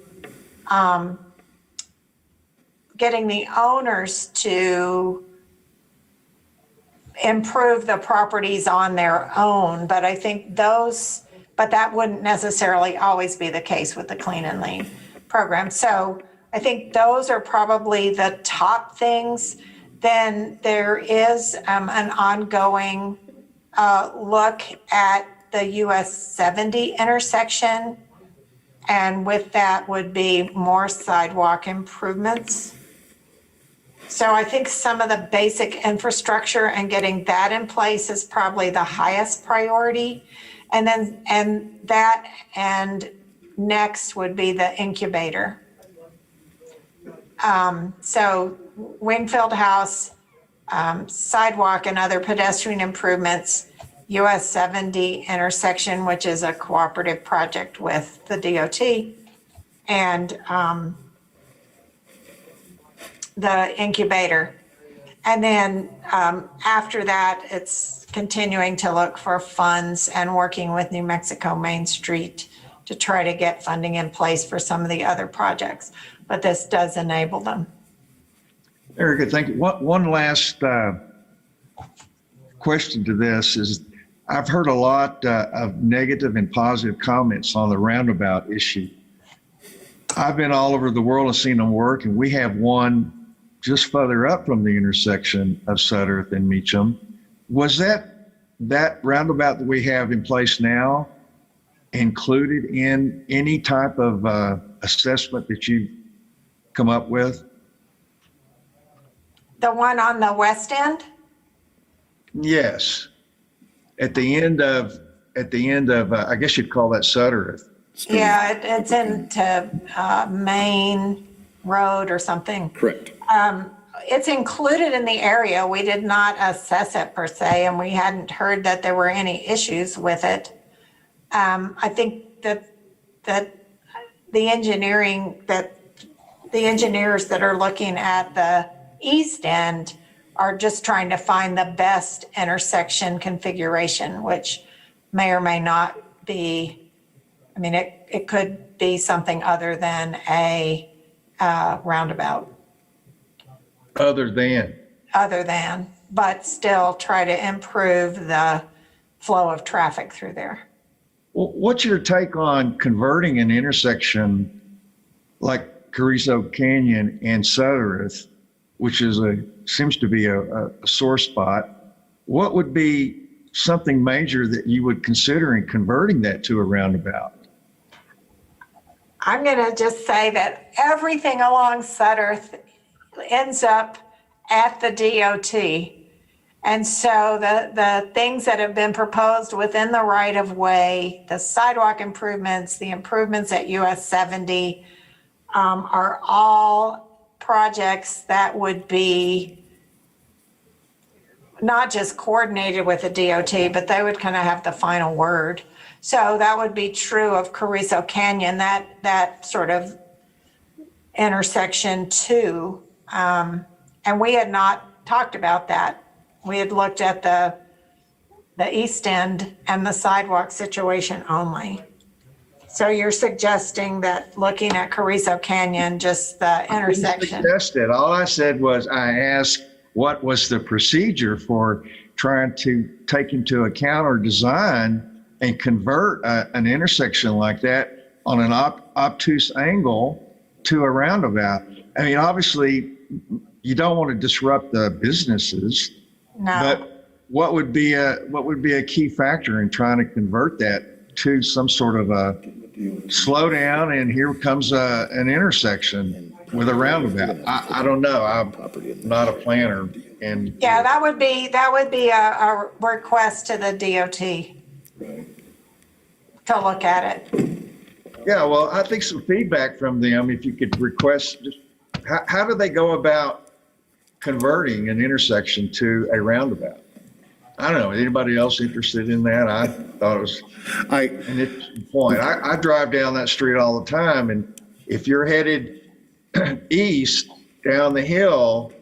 improve the properties on their own. But I think but that wouldn't necessarily always be the case with the Clean and Lean program. So I think those are probably the top things. Then there is an ongoing look at the US 70 intersection. And with that would be more sidewalk improvements. So I think some of the basic infrastructure and getting that in place is probably the highest priority. And then, and next would be the incubator. So Wingfield House, sidewalk and other pedestrian improvements, US 70 intersection, which is a cooperative project with the DOT, and the incubator. And then after that, it's continuing to look for funds and working with New Mexico Main Street to try to get funding in place for some of the other projects. But this does enable them. Very good, thank you. One last question to this is, I've heard a lot of negative and positive comments on the roundabout issue. I've been all over the world and seen them work, and we have one just further up from the intersection of Sutterth and Meacham. Was that roundabout that we have in place now included in any type of assessment that you've come up with? The one on the west end? Yes. At the end of, I guess you'd call that Sutterth. Yeah, it's into Main Road or something. Correct. It's included in the area. We did not assess it per se, and we hadn't heard that there were any issues with it. I think that the engineers that are looking at the east end are just trying to find the best intersection configuration, which may or may not be, I mean, it could be something other than a roundabout. Other than, but still try to improve the flow of traffic through there. what's your take on converting an intersection like Carrizo Canyon and Sutterth, which is seems to be a sore spot? What would be something major that you would consider in converting that to a roundabout? I'm going to just say that everything along Sutterth ends up at the DOT. And so the things that have been proposed within the right of way, the sidewalk improvements, the improvements at US 70 are all projects that would be not just coordinated with the DOT, but they would kind of have the final word. So that would be true of Carrizo Canyon, that sort of intersection too. And we had not talked about that. We had looked at the east end and the sidewalk situation only. So you're suggesting that looking at Carrizo Canyon, just the intersection? I didn't suggest it. All I said was I asked what was the procedure for trying to take into account or design and convert an intersection like that on an obtuse angle to a roundabout. I mean, obviously, you don't want to disrupt the businesses. No. But what would be a key factor in trying to convert that to some sort of a slowdown, and here comes an intersection with a roundabout? I don't know. I'm not a planner. And Yeah, that would be a request to the DOT to look at it. yeah, well, I think some feedback from them, if you could request, just how do they go about converting an intersection to a roundabout? I don't know. Anybody else interested in that? I thought it was an interesting point. I drive down that street all the time, and if you're headed east down the hill,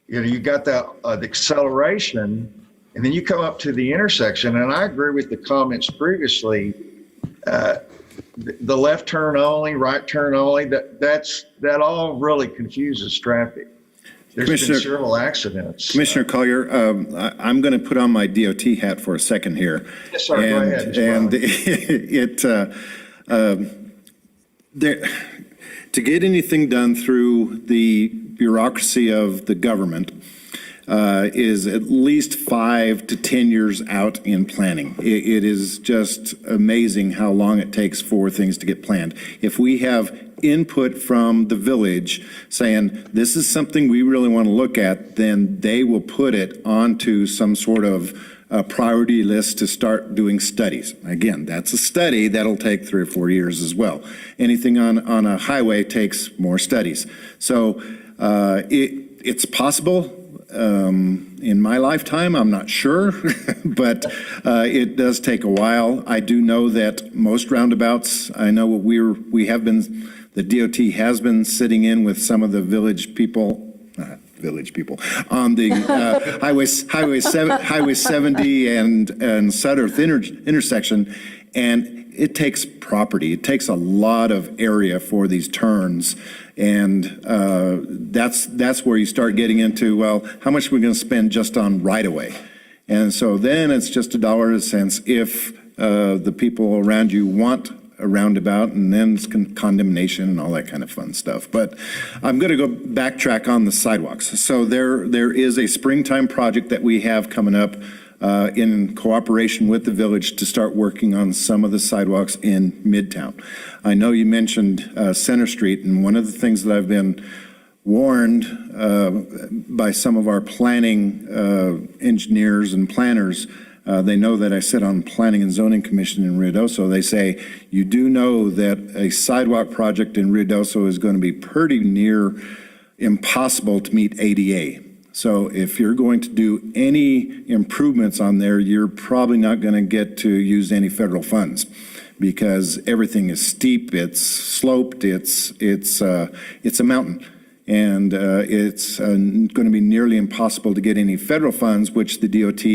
you know, you got that the acceleration, and then you come up to the intersection, and I agree with the comments previously. The left turn only, right turn only, that all really confuses traffic. There's been several accidents. Commissioner Collier, I'm going to put on my DOT hat for a second here. Yes, sir, go ahead. And to get anything done through the bureaucracy of the government, is at least 5 to 10 years out in planning. It is just amazing how long it takes for things to get planned. If we have input from the village saying, this is something we really want to look at, then they will put it onto some sort of priority list to start doing studies. Again, that's a study that'll take 3 or 4 years as well. Anything on a highway takes more studies. So it's possible. In my lifetime, I'm not sure, but it does take a while. I do know that most roundabouts, I know the DOT has been sitting in with some of the village people on the Highway 70 and Sutterth intersection, and it takes property. It takes a lot of area for these turns, and that's where you start getting into, well, how much are we going to spend just on right-of-way? And so then it's just $1 if the people around you want a roundabout, and then it's condemnation and all that kind of fun stuff. But I'm going to go backtrack on the sidewalks. So there is a springtime project that we have coming up in cooperation with the village to start working on some of the sidewalks in Midtown. I know you mentioned Center Street, and one of the things that I've been warned by some of our planning engineers and planners. They know that I sit on Planning and Zoning Commission in Ruidoso. They say, you do know that a sidewalk project in Ruidoso is going to be pretty near impossible to meet ADA. So if you're going to do any improvements on there, you're probably not going to get to use any federal funds because everything is steep, it's sloped, it's a mountain. And it's going to be nearly impossible to get any federal funds, which the DOT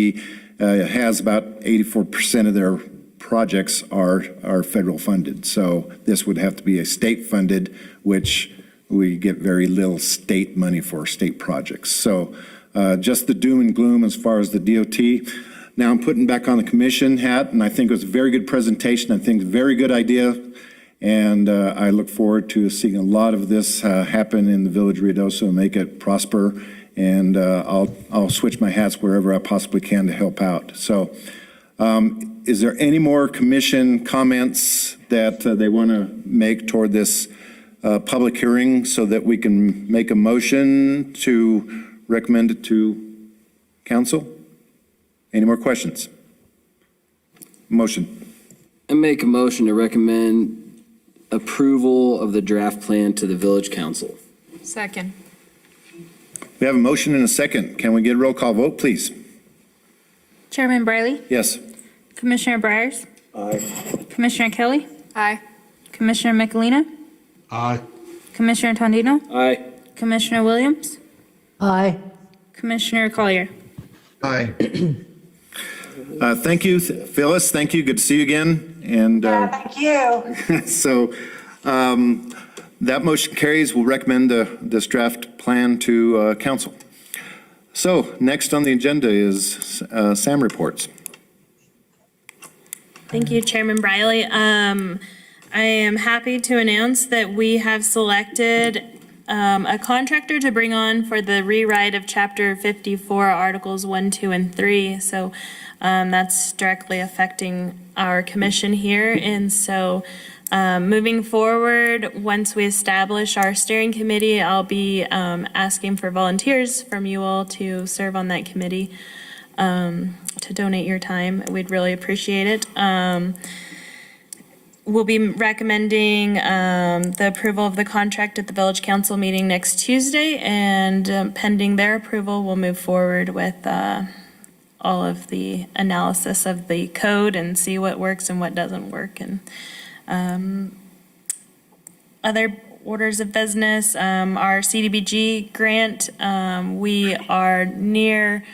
has about 84% of their projects are federal funded. So this would have to be a state funded, which we get very little state money for state projects. So just the doom and gloom as far as the DOT. Now I'm putting back on the commission hat, and I think it was a very good presentation. I think a very good idea. And I look forward to seeing a lot of this happen in the Village of Ruidoso and make it prosper. And I'll switch my hats wherever I possibly can to help out. So is there any more commission comments that they want to make toward this public hearing so that we can make a motion to recommend it to council? Any more questions? Motion. I make a motion to recommend approval of the draft plan to the village council. Second. We have a motion and a second. Can we get a roll call vote, please? Chairman Briley? Yes. Commissioner Briers? Aye. Commissioner Kelly? Aye. Commissioner Michelina? Aye. Commissioner Tondino? Aye. Commissioner Williams? Aye. Commissioner Collier? Aye. Thank you, Phyllis. Thank you. Good to see you again. And Thank you. so that motion carries. We'll recommend this draft plan to council. So next on the agenda is SAM reports. Thank you, Chairman Briley. I am happy to announce that we have selected a contractor to bring on for the rewrite of Chapter 54, Articles 1, 2, and 3. So that's directly affecting our commission here. And so moving forward, once we establish our steering committee, I'll be asking for volunteers from you all to serve on that committee, to donate your time. We'd really appreciate it. We'll be recommending the approval of the contract at the village council meeting next Tuesday, and pending their approval, we'll move forward with all of the analysis of the code and see what works and what doesn't work. And other orders of business, our CDBG grant, we are near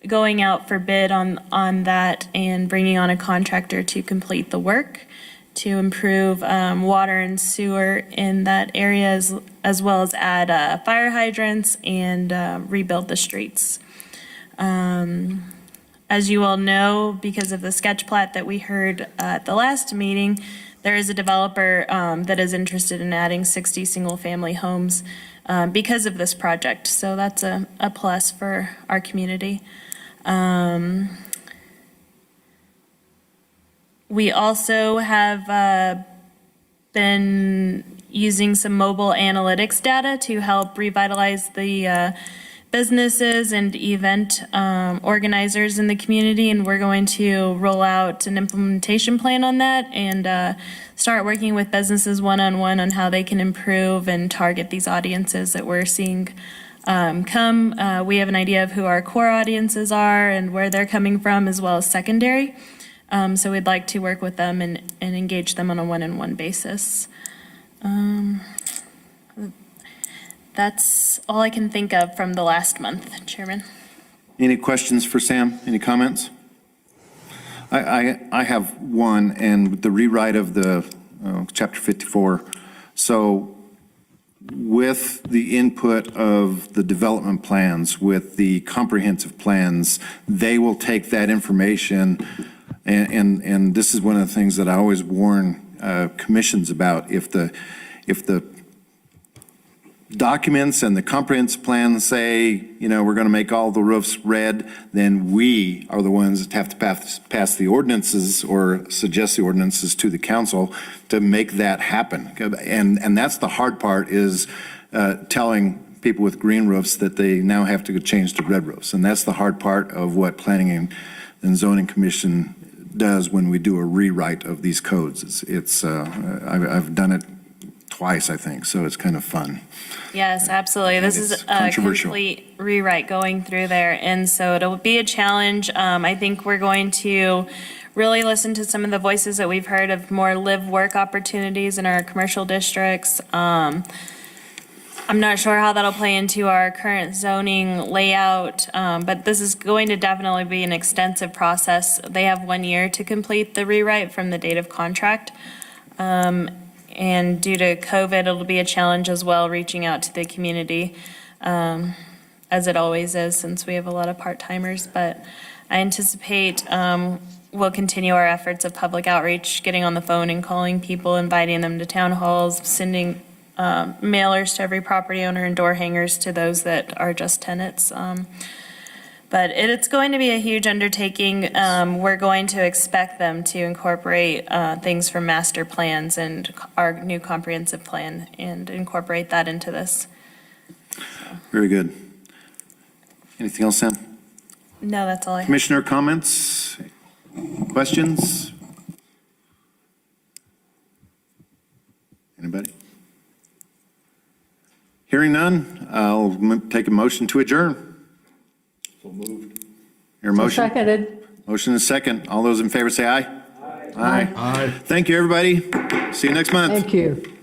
going out for bid on that and bringing on a contractor to complete the work to improve water and sewer in that area, as well as add fire hydrants and rebuild the streets. As you all know, because of the sketch plat that we heard at the last meeting, there is a developer that is interested in adding 60 single-family homes because of this project. So that's a plus for our community. We also have been using some mobile analytics data to help revitalize the businesses and event organizers in the community, and we're going to roll out an implementation plan on that and start working with businesses one-on-one on how they can improve and target these audiences that we're seeing come. We have an idea of who our core audiences are and where they're coming from, as well as secondary. So we'd like to work with them and engage them on a one-on-one basis. That's all I can think of from the last month, Chairman. Any questions for Sam? Any comments? I have one, and the rewrite of the Chapter 54. So with the input of the development plans, with the comprehensive plans, they will take that information, and this is one of the things that I always warn commissions about. If the documents and the comprehensive plans say, we're going to make all the roofs red, then we are the ones that have to pass the ordinances or suggest the ordinances to the council to make that happen. And that's the hard part, is telling people with green roofs that they now have to change to red roofs. And that's the hard part of what Planning and Zoning Commission does when we do a rewrite of these codes. I've done it twice, I think, so it's kind of fun. Yes, absolutely. This is a complete rewrite going through there, and so it'll be a challenge. I think we're going to really listen to some of the voices that we've heard of more live-work opportunities in our commercial districts. I'm not sure how that'll play into our current zoning layout, but this is going to definitely be an extensive process. They have 1 year to complete the rewrite from the date of contract. And due to COVID, it'll be a challenge as well, reaching out to the community, as it always is, since we have a lot of part-timers. But I anticipate we'll continue our efforts of public outreach, getting on the phone and calling people, inviting them to town halls, sending mailers to every property owner and door hangers to those that are just tenants. But it's going to be a huge undertaking. We're going to expect them to incorporate things from master plans and our new comprehensive plan and incorporate that into this. Very good. Anything else, Sam? No, that's all I have. Commissioner comments? Questions? Anybody? Hearing none, I'll take a motion to adjourn. So moved. Your motion? Seconded. Motion is second. All those in favor say aye. Aye. Aye. Thank you, everybody. See you next month. Thank you.